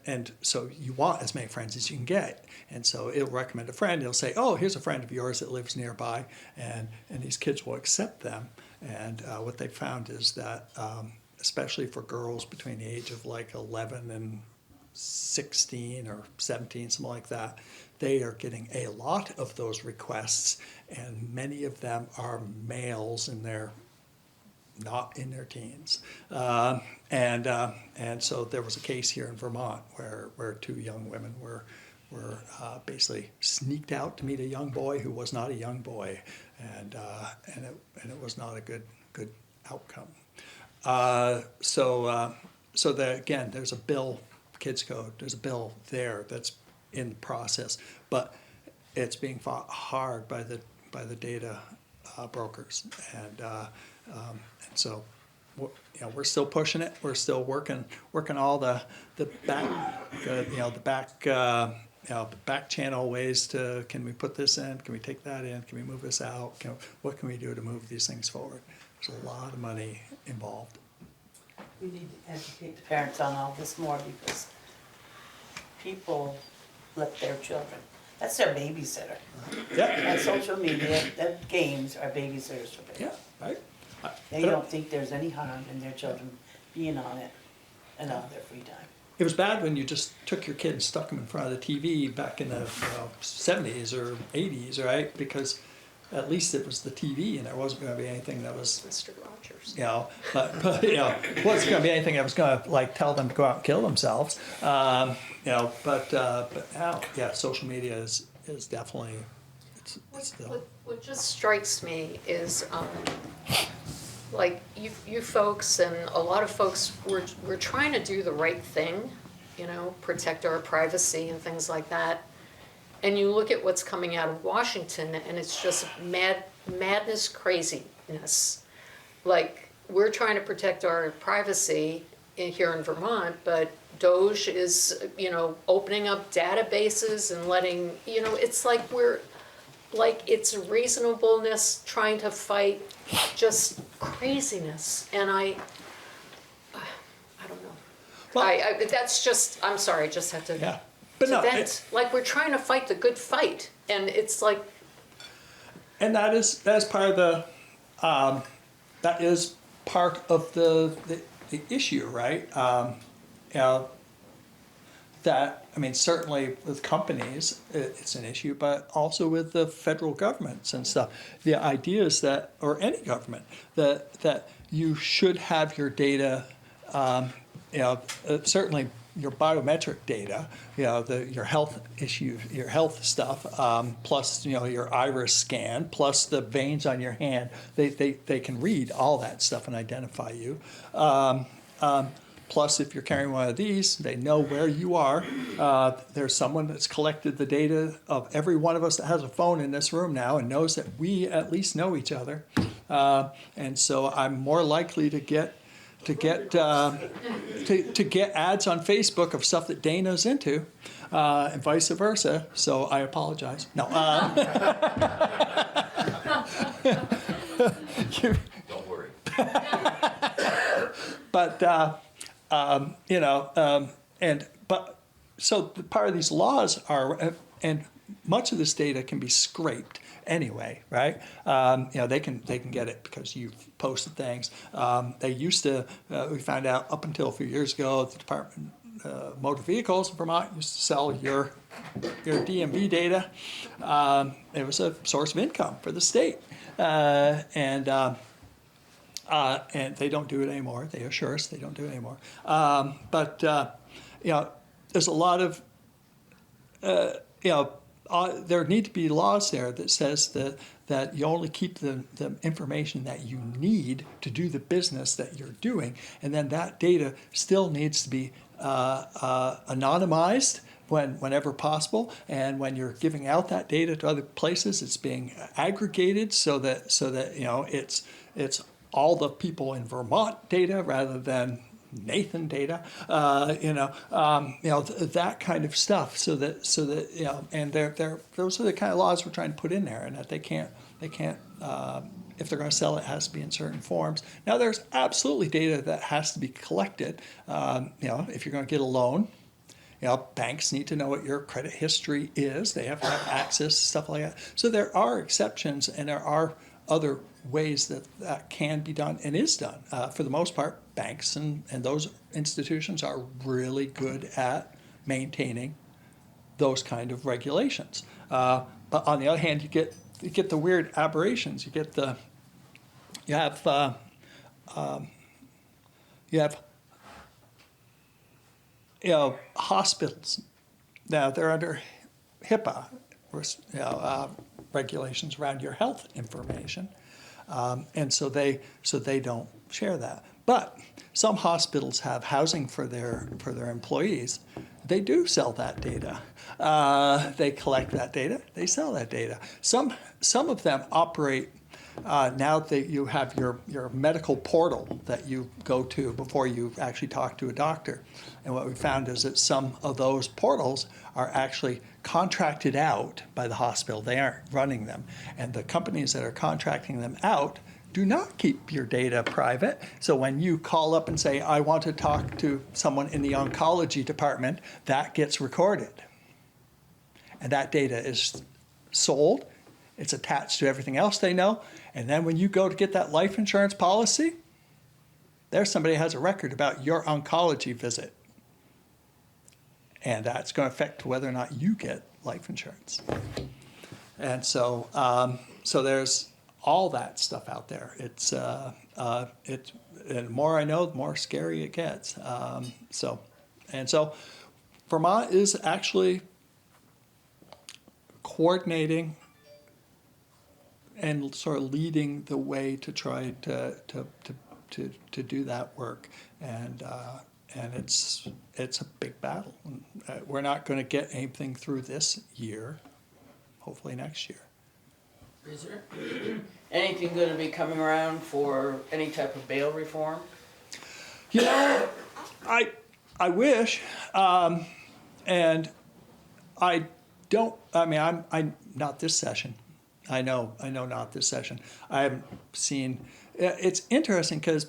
and so you want as many friends as you can get, and so it'll recommend a friend. It'll say, oh, here's a friend of yours that lives nearby, and these kids will accept them. And what they found is that especially for girls between the age of like 11 and 16 or 17, something like that, they are getting a lot of those requests, and many of them are males, and they're not in their teens. And so there was a case here in Vermont where two young women were basically sneaked out to meet a young boy who was not a young boy, and it was not a good outcome. So again, there's a bill, kids code. There's a bill there that's in the process, but it's being fought hard by the data brokers, and so we're still pushing it. We're still working all the back channel ways to, can we put this in? Can we take that in? Can we move this out? What can we do to move these things forward? There's a lot of money involved. We need to educate the parents on all this more, because people let their children, that's their babysitter. Yeah. And social media, that games are babysitters for them. Yeah. Right. They don't think there's any harm in their children being on it and on their free time. It was bad when you just took your kid and stuck them in front of the TV back in the 70s or 80s, right? Because at least it was the TV, and there wasn't going to be anything that was Mr. Rogers. But it wasn't going to be anything that was going to like tell them to go out and kill themselves. But now, yeah, social media is definitely it's still. What just strikes me is, like you folks and a lot of folks, we're trying to do the right thing you know, protect our privacy and things like that. And you look at what's coming out of Washington, and it's just madness, craziness. Like, we're trying to protect our privacy here in Vermont, but Doge is, you know, opening up databases and letting, you know, it's like it's reasonableness trying to fight just craziness. And I don't know. Well- That's just, I'm sorry, I just have to. Yeah. But to no, vent. Like, we're trying to fight the good fight, and it's like, and that is part of the that is part of the issue, right? You know, that, I mean, certainly with companies, it's an issue, but also with the federal governments and stuff. The idea is that, or any government, that you should have your data, you know, certainly your biometric data, you know, your health issues, your health stuff, plus, you know, your iris scan, plus the veins on your hand. They can read all that stuff and identify you. Plus, if you're carrying one of these, they know where you are. There's someone that's collected the data of every one of us that has a phone in this room now and knows that we at least know each other. And so I'm more likely to get ads on Facebook of stuff that Dana's into, and vice versa. So I apologize. No. Don't worry. But you know, so part of these laws are, and much of this data can be scraped anyway, right? You know, they can get it because you've posted things. They used to, we found out up until a few years ago, the Department of Motor Vehicles in Vermont used to sell your DMV data. It was a source of income for the state, and they don't do it anymore. They assure us they don't do it anymore. But you know, there's a lot of you know, there need to be laws there that says that you only keep the information that you need to do the business that you're doing, and then that data still needs to be anonymized whenever possible. And when you're giving out that data to other places, it's being aggregated so that you know it's all the people in Vermont data rather than Nathan data, you know, that kind of stuff. So that you know, and those are the kind of laws we're trying to put in there, and that they can't if they're going to sell it, it has to be in certain forms. Now, there's absolutely data that has to be collected. You know, if you're going to get a loan, you know, banks need to know what your credit history is. They have to have access, stuff like that. So there are exceptions, and there are other ways that can be done and is done. For the most part, banks and those institutions are really good at maintaining those kind of regulations. But on the other hand, you get the weird aberrations. You have you know, hospitals. Now they're under HIPAA, you know, regulations around your health information, and so they don't share that. But some hospitals have housing for their employees. They do sell that data. They collect that data. They sell that data. Some of them operate. Now that you have your medical portal that you go to before you actually talk to a doctor. And what we found is that some of those portals are actually contracted out by the hospital. They aren't running them. And the companies that are contracting them out do not keep your data private. So when you call up and say, I want to talk to someone in the oncology department, that gets recorded. And that data is sold. It's attached to everything else they know. And then when you go to get that life insurance policy, there's somebody who has a record about your oncology visit. And that's going to affect whether or not you get life insurance. And so so there's all that stuff out there. It's and the more I know, the more scary it gets. So Vermont is actually coordinating and sort of leading the way to try to do that work, and it's a big battle. We're not going to get anything through this year. Hopefully next year. Is there anything gonna be coming around for any type of bail reform? You know, I wish, and I don't. I mean, I'm not this session. I know, not this session. I haven't seen. It's interesting because,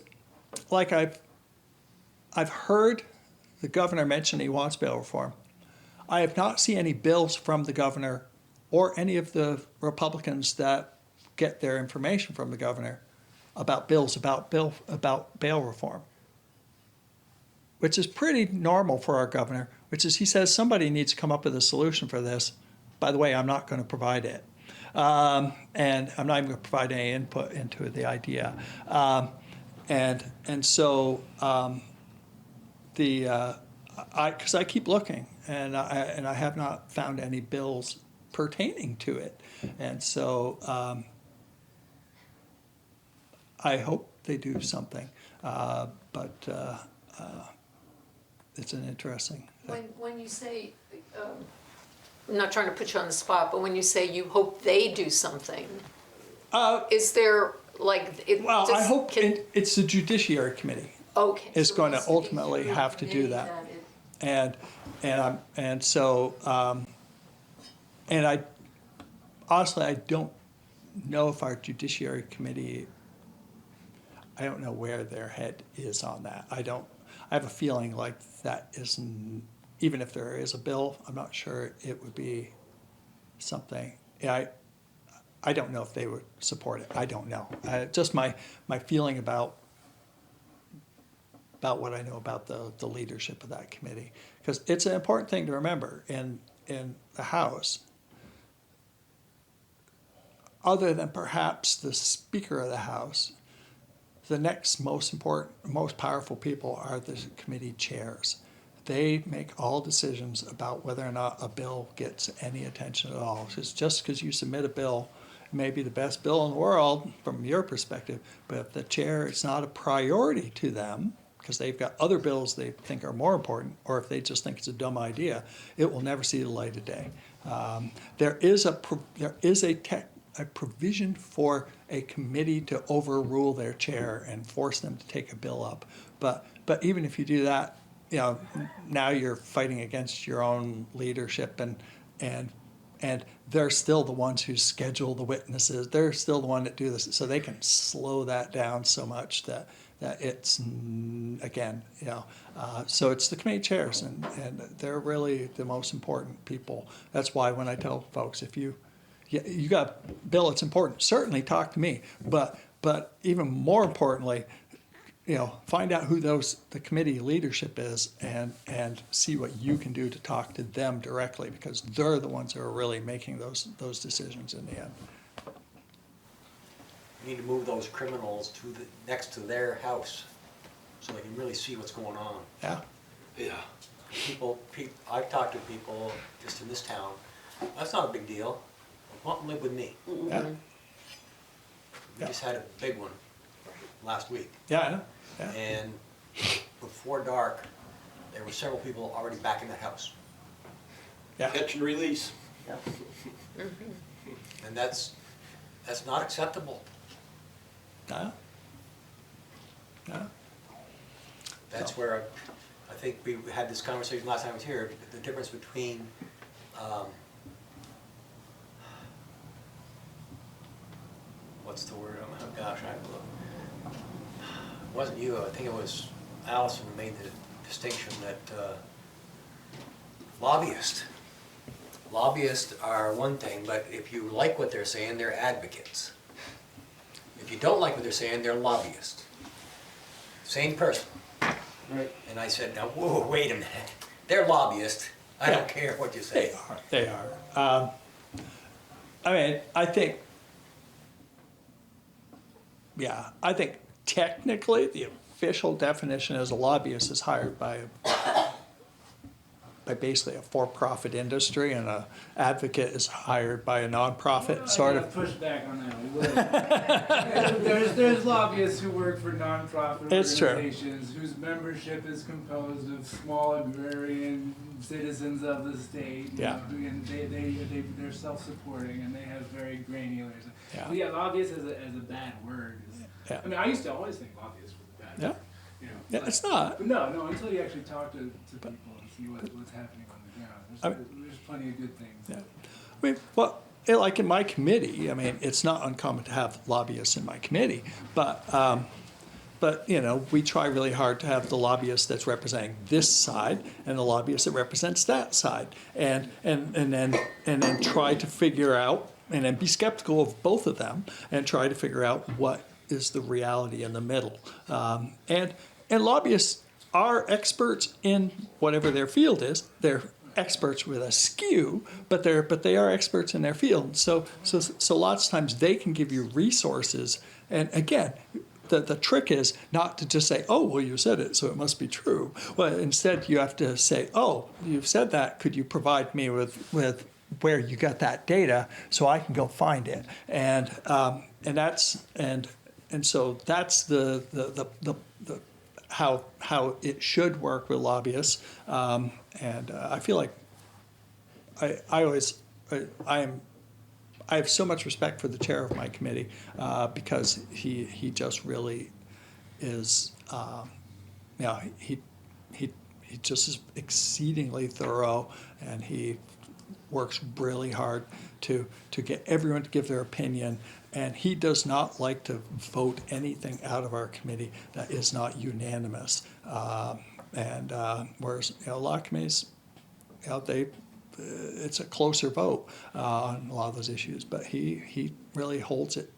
like I've heard the governor mention he wants bail reform. I have not seen any bills from the governor or any of the Republicans that get their information from the governor about bills about bail reform, which is pretty normal for our governor, which is he says somebody needs to come up with a solution for this. By the way, I'm not going to provide it. And I'm not even going to provide any input into the idea. So because I keep looking, and I have not found any bills pertaining to it. And so I hope they do something. But it's an interesting thing. When you say, I'm not trying to put you on the spot, but when you say you hope they do something, is there like it? Well, I hope can, it's the Judiciary Committee okay, is so going it to needs be ultimately through have to do committee that. it- And I honestly, I don't know if our Judiciary Committee, I don't know where their head is on that. I have a feeling like that isn't, even if there is a bill, I'm not sure it would be something. I don't know if they would support it. I don't know. Just my feeling about what I know about the leadership of that committee. Because it's an important thing to remember in the House. Other than perhaps the Speaker of the House, the next most important, most powerful people are the committee chairs. They make all decisions about whether or not a bill gets any attention at all. It's just because you submit a bill, it may be the best bill in the world from your perspective, but if the chair, it's not a priority to them, because they've got other bills they think are more important, or if they just think it's a dumb idea, it will never see the light of day. There is a provision for a committee to overrule their chair and force them to take a bill up. But even if you do that, now you're fighting against your own leadership, and they're still the ones who schedule the witnesses. They're still the one that do this, so they can slow that down so much that it's again, so it's the committee chairs, and they're really the most important people. That's why when I tell folks, if you got a bill, it's important. Certainly talk to me, but even more importantly, find out who the committee leadership is, and see what you can do to talk to them directly, because they're the ones who are really making those decisions in the end. You need to move those criminals next to their house, so they can really see what's going on. Yeah. Yeah. I've talked to people just in this town, that's not a big deal, come up and live with me. Yeah. We just had a big one last week. Yeah, I know. Yeah. And before dark, there were several people already back in that house. Yeah. Catch and release. Yeah. And that's not acceptable. No. No. That's where I think we had this conversation last time I was here, the difference between what's the word? Oh gosh, I have to look. It wasn't you, I think it was Allison who made the distinction that lobbyists are one thing, but if you like what they're saying, they're advocates. If you don't like what they're saying, they're lobbyists. Same person. Right. And I said, now, whoa, wait a minute. They're lobbyists. I don't care what you say. They are. I mean, I think technically the official definition as a lobbyist is hired by basically a for-profit industry, and a advocate is hired by a nonprofit, sort I of. gotta push back on that a little. There's lobbyists who work for nonprofit It's true. organizations whose membership is composed of small agrarian citizens of the state. Yeah. And they're self-supporting and they have very granular. Yeah. But yeah, lobbyist as a bad word. Yeah. I mean, I used to always think lobbyists were bad. Yeah. You know, Yeah, it's not. But no, until you actually talk to people and see what's happening on the ground. There's plenty of good things. Yeah. I mean, well, like in my committee, I mean, it's not uncommon to have lobbyists in my committee, but you know, we try really hard to have the lobbyist that's representing this side and the lobbyist that represents that side, and then try to figure out, and then be skeptical of both of them, and try to figure out what is the reality in the middle. And lobbyists are experts in whatever their field is. They're experts with a skew, but they are experts in their field. So lots of times they can give you resources. And again, the trick is not to just say, oh, well, you said it, so it must be true. Well, instead you have to say, oh, you've said that. Could you provide me with where you got that data so I can go find it? And so that's the how it should work with lobbyists. I feel like I have so much respect for the chair of my committee because he just really is, he just is exceedingly thorough, and he works really hard to get everyone to give their opinion. And he does not like to vote anything out of our committee that is not unanimous. Whereas a lot of committees, it's a closer vote on a lot of those issues. But he really holds it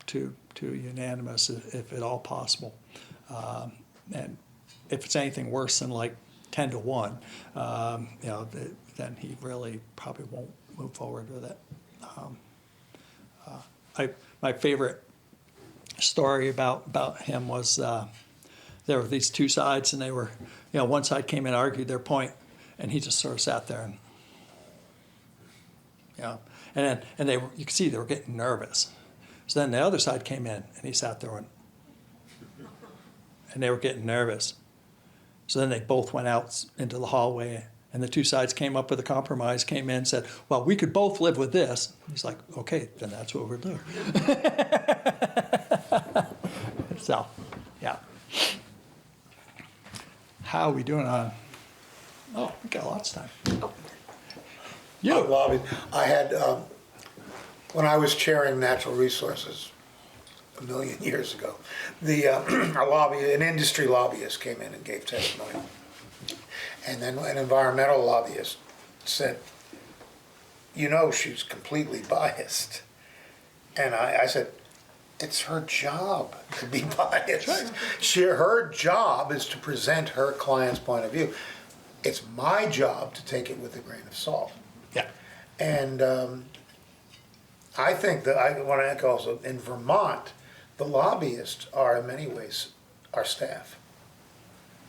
to unanimous if at all possible. And if it's anything worse than like 10-1, then he really probably won't move forward with it. My favorite story about him was there were these two sides, and they were, one side came in and argued their point, and he just sort of sat there and they were, you could see they were getting nervous. So then the other side came in, and he sat there and they were getting nervous. So then they both went out into the hallway, and the two sides came up with a compromise, came in and said, well, we could both live with this. He's like, okay, then that's what we're doing. So, yeah. How are we doing on? Oh, we got lots of time. You lobbied. I had, when I was chairing natural resources a million years ago, an industry lobbyist came in and gave testimony. And then an environmental lobbyist said, she's completely biased. And I said, it's her job to be biased. Right. Her job is to present her client's point of view. It's my job to take it with a grain of salt. Yeah. And I think that I want to echo also, in Vermont, the lobbyists are in many ways our staff.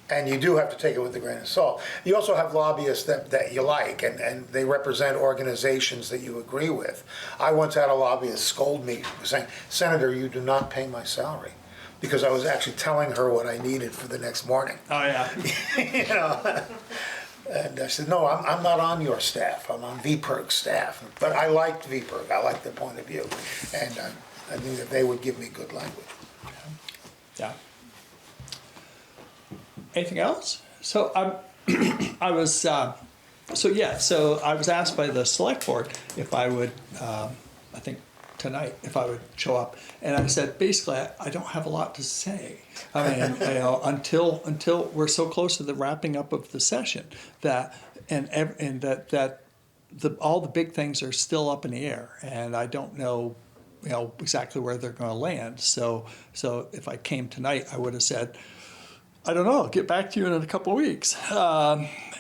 And you do have to take it with a grain of salt. You also have lobbyists that you like, and they represent organizations that you agree with. I once had a lobbyist scold me saying, Senator, you do not pay my salary, because I was actually telling her what I needed for the next morning. Oh, yeah. And I said, no, I'm not on your staff. I'm on VPIRG's staff. But I liked VPIRG. I liked their point of view. And I knew that they would give me good language. Yeah. Anything else? So I was asked by the select board if I would, I think tonight, if I would show up, and I said basically I don't have a lot to say. I mean, until we're so close to the wrapping up of the session that all the big things are still up in the air, and I don't know exactly where they're going to land. So if I came tonight, I would have said, I don't know, I'll get back to you in a couple of weeks.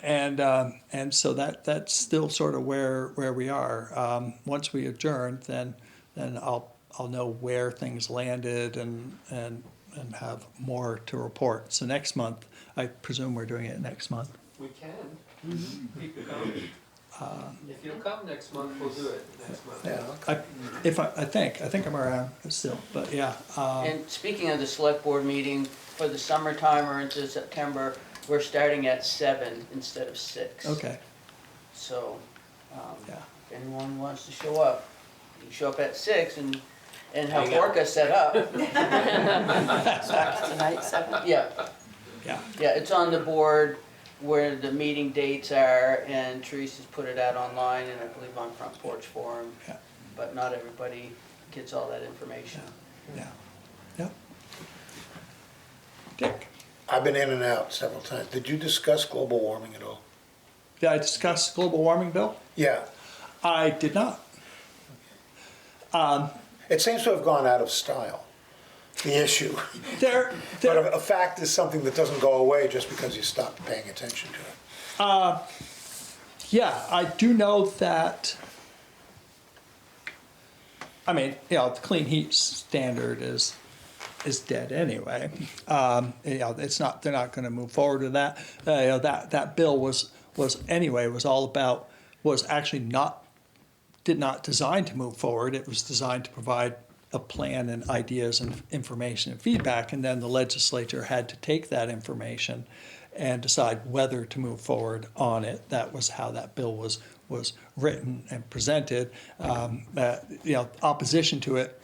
And so that's still sort of where we are. Once we adjourn, then I'll know where things landed and have more to report. So next month, I presume we're doing it next month. We can. People come. If you'll come next month, we'll do it next month. Yeah, I think I'm around still, but yeah. And speaking of the select board meeting, for the summertime or into September, we're starting at 7 instead of 6. Okay, So, yeah. if anyone wants to show up, you can show up at 6 and help Hang out. Orca set up. Starts tonight, 7. Yeah, Yeah, yeah, it's on the board where the meeting dates are, and Teresa's put it out online and I believe on Front Porch Forum. yeah, But not everybody gets all that information. yeah, yeah. Dick, I've been in and out several times. Did you discuss global warming at all? did I discuss global warming, Bill? Yeah. I did not. It seems to have gone out of style, the issue. There, But a fact is something that doesn't go away just because you stop paying attention to it. yeah, I do know that. I mean, you know, the clean heat standard is dead anyway. You know, it's not. They're not going to move forward with that. You know, that bill was all about, was actually did not design to move forward. It was designed to provide a plan and ideas and information and feedback, and then the legislature had to take that information and decide whether to move forward on it. That was how that bill was written and presented. You know, opposition to it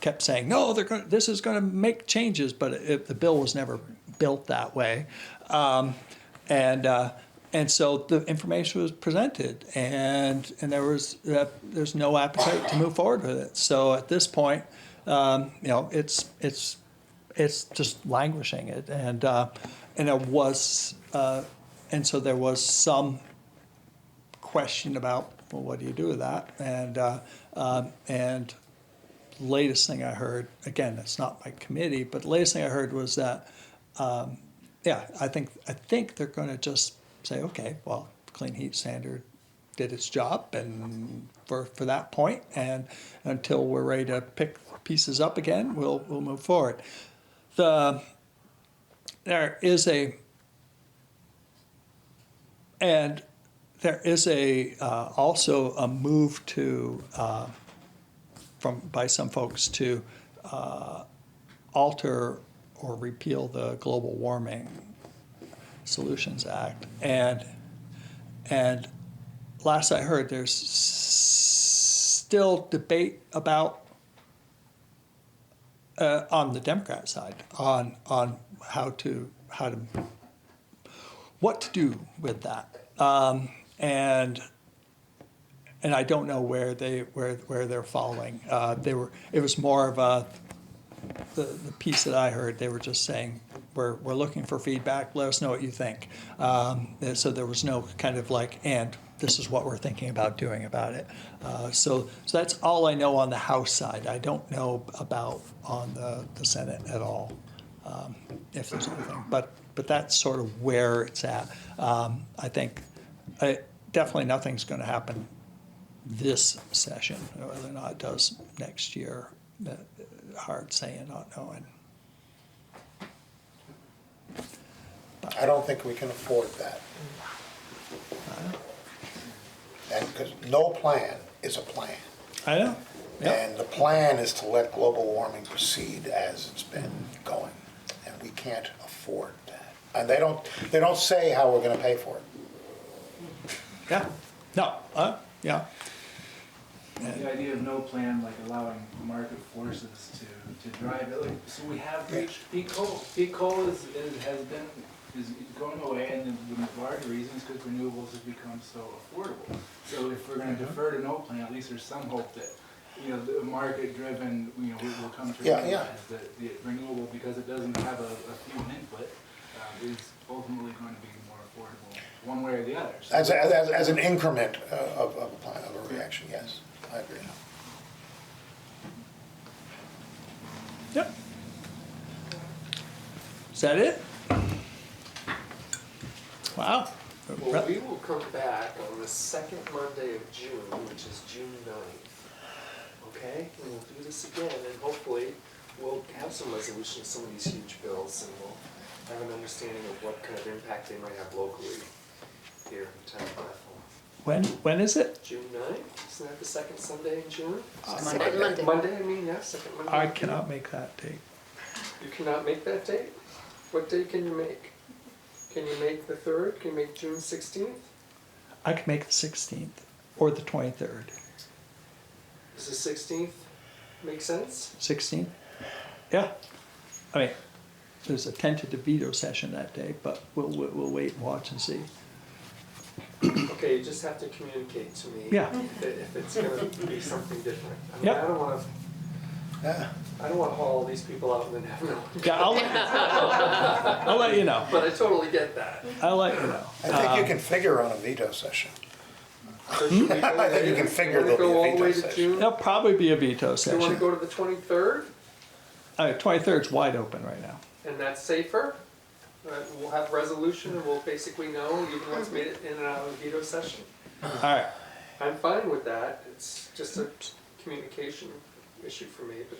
kept saying, no, this is going to make changes, but the bill was never built that way. And so the information was presented, and there's no appetite to move forward with it. So at this point, you know, it's just languishing it, and it was, and so there was some question about, well, what do you do with that? And latest thing I heard, again, it's not my committee, but the latest thing I heard was that, yeah, I think they're going to just say, okay, well, clean heat standard did its job, and for that point, and until we're ready to pick pieces up again, we'll move forward. There is also a move to by some folks to alter or repeal the Global Warming Solutions Act, and last I heard, there's still debate about on the Democrat side on what to do with that, and I don't know where they're following. It was more of the piece that I heard. They were just saying, we're looking for feedback. Let us know what you think. So there was no kind of like, and this is what we're thinking about doing about it. So that's all I know on the House side. I don't know about on the Senate at all, if there's anything. But that's sort of where it's at. I think definitely nothing's going to happen this session. Whether or not it does next year, hard saying, not knowing. I don't think we can afford that. And because no plan is a plan. I know. Yep. And the plan is to let global warming proceed as it's been going. And we can't afford that. And they don't say how we're going to pay for it. Yeah. No. Yeah. The idea of no plan, like allowing market forces to drive it. Like, so we have reached peak coal. Peak coal is going away, and the large reasons because renewables have become so affordable. So if we're going to defer to no plan, at least there's some hope that, you know, the market-driven, you know, we will come to realize that the renewable, because it doesn't have a human input, is ultimately going to be more affordable, one way or the other. So As an increment of a plan, of a reaction, yes, I agree. Yep. Is that it? Wow. Well, we will come back on the second Monday of June, which is June 9th. Okay? And we'll do this again, and hopefully we'll have some resolution of some of these huge bills, and we'll have an understanding of what kind of impact they might have locally. here in town of Bethel. When is it? June 9th, isn't that the second Sunday in June? Second Monday. Monday, I mean, yeah, second Monday. I cannot make that date. You cannot make that date? What date can you make? Can you make the 3rd? Can you make June 16th? I can make the 16th or the 23rd. Does the 16th make sense? 16th? Yeah. I mean, there's a tentative veto session that day, but we'll wait and watch and see. Okay, you just have to communicate to me. Yeah. If it's gonna be something different. I mean, Yep. I don't wanna, Yeah. I don't wanna haul these people out and then have no. Yeah, I'll let you know. But I totally get that. I'll let you know. I think you can figure on a veto session. So should we go I think you there? can figure wanna there'll be a go all the way veto to session. June? There'll probably be a veto You wanna session. go to the 23rd? 23rd's wide open right now. And that's safer? We'll have resolution and we'll basically know even what's made it in and out of the veto session. All right. I'm fine with that. It's just a communication issue for me, but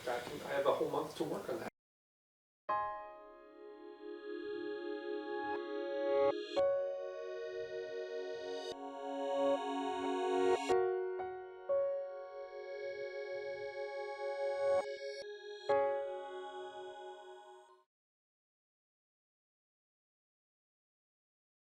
I have a whole month to work on that.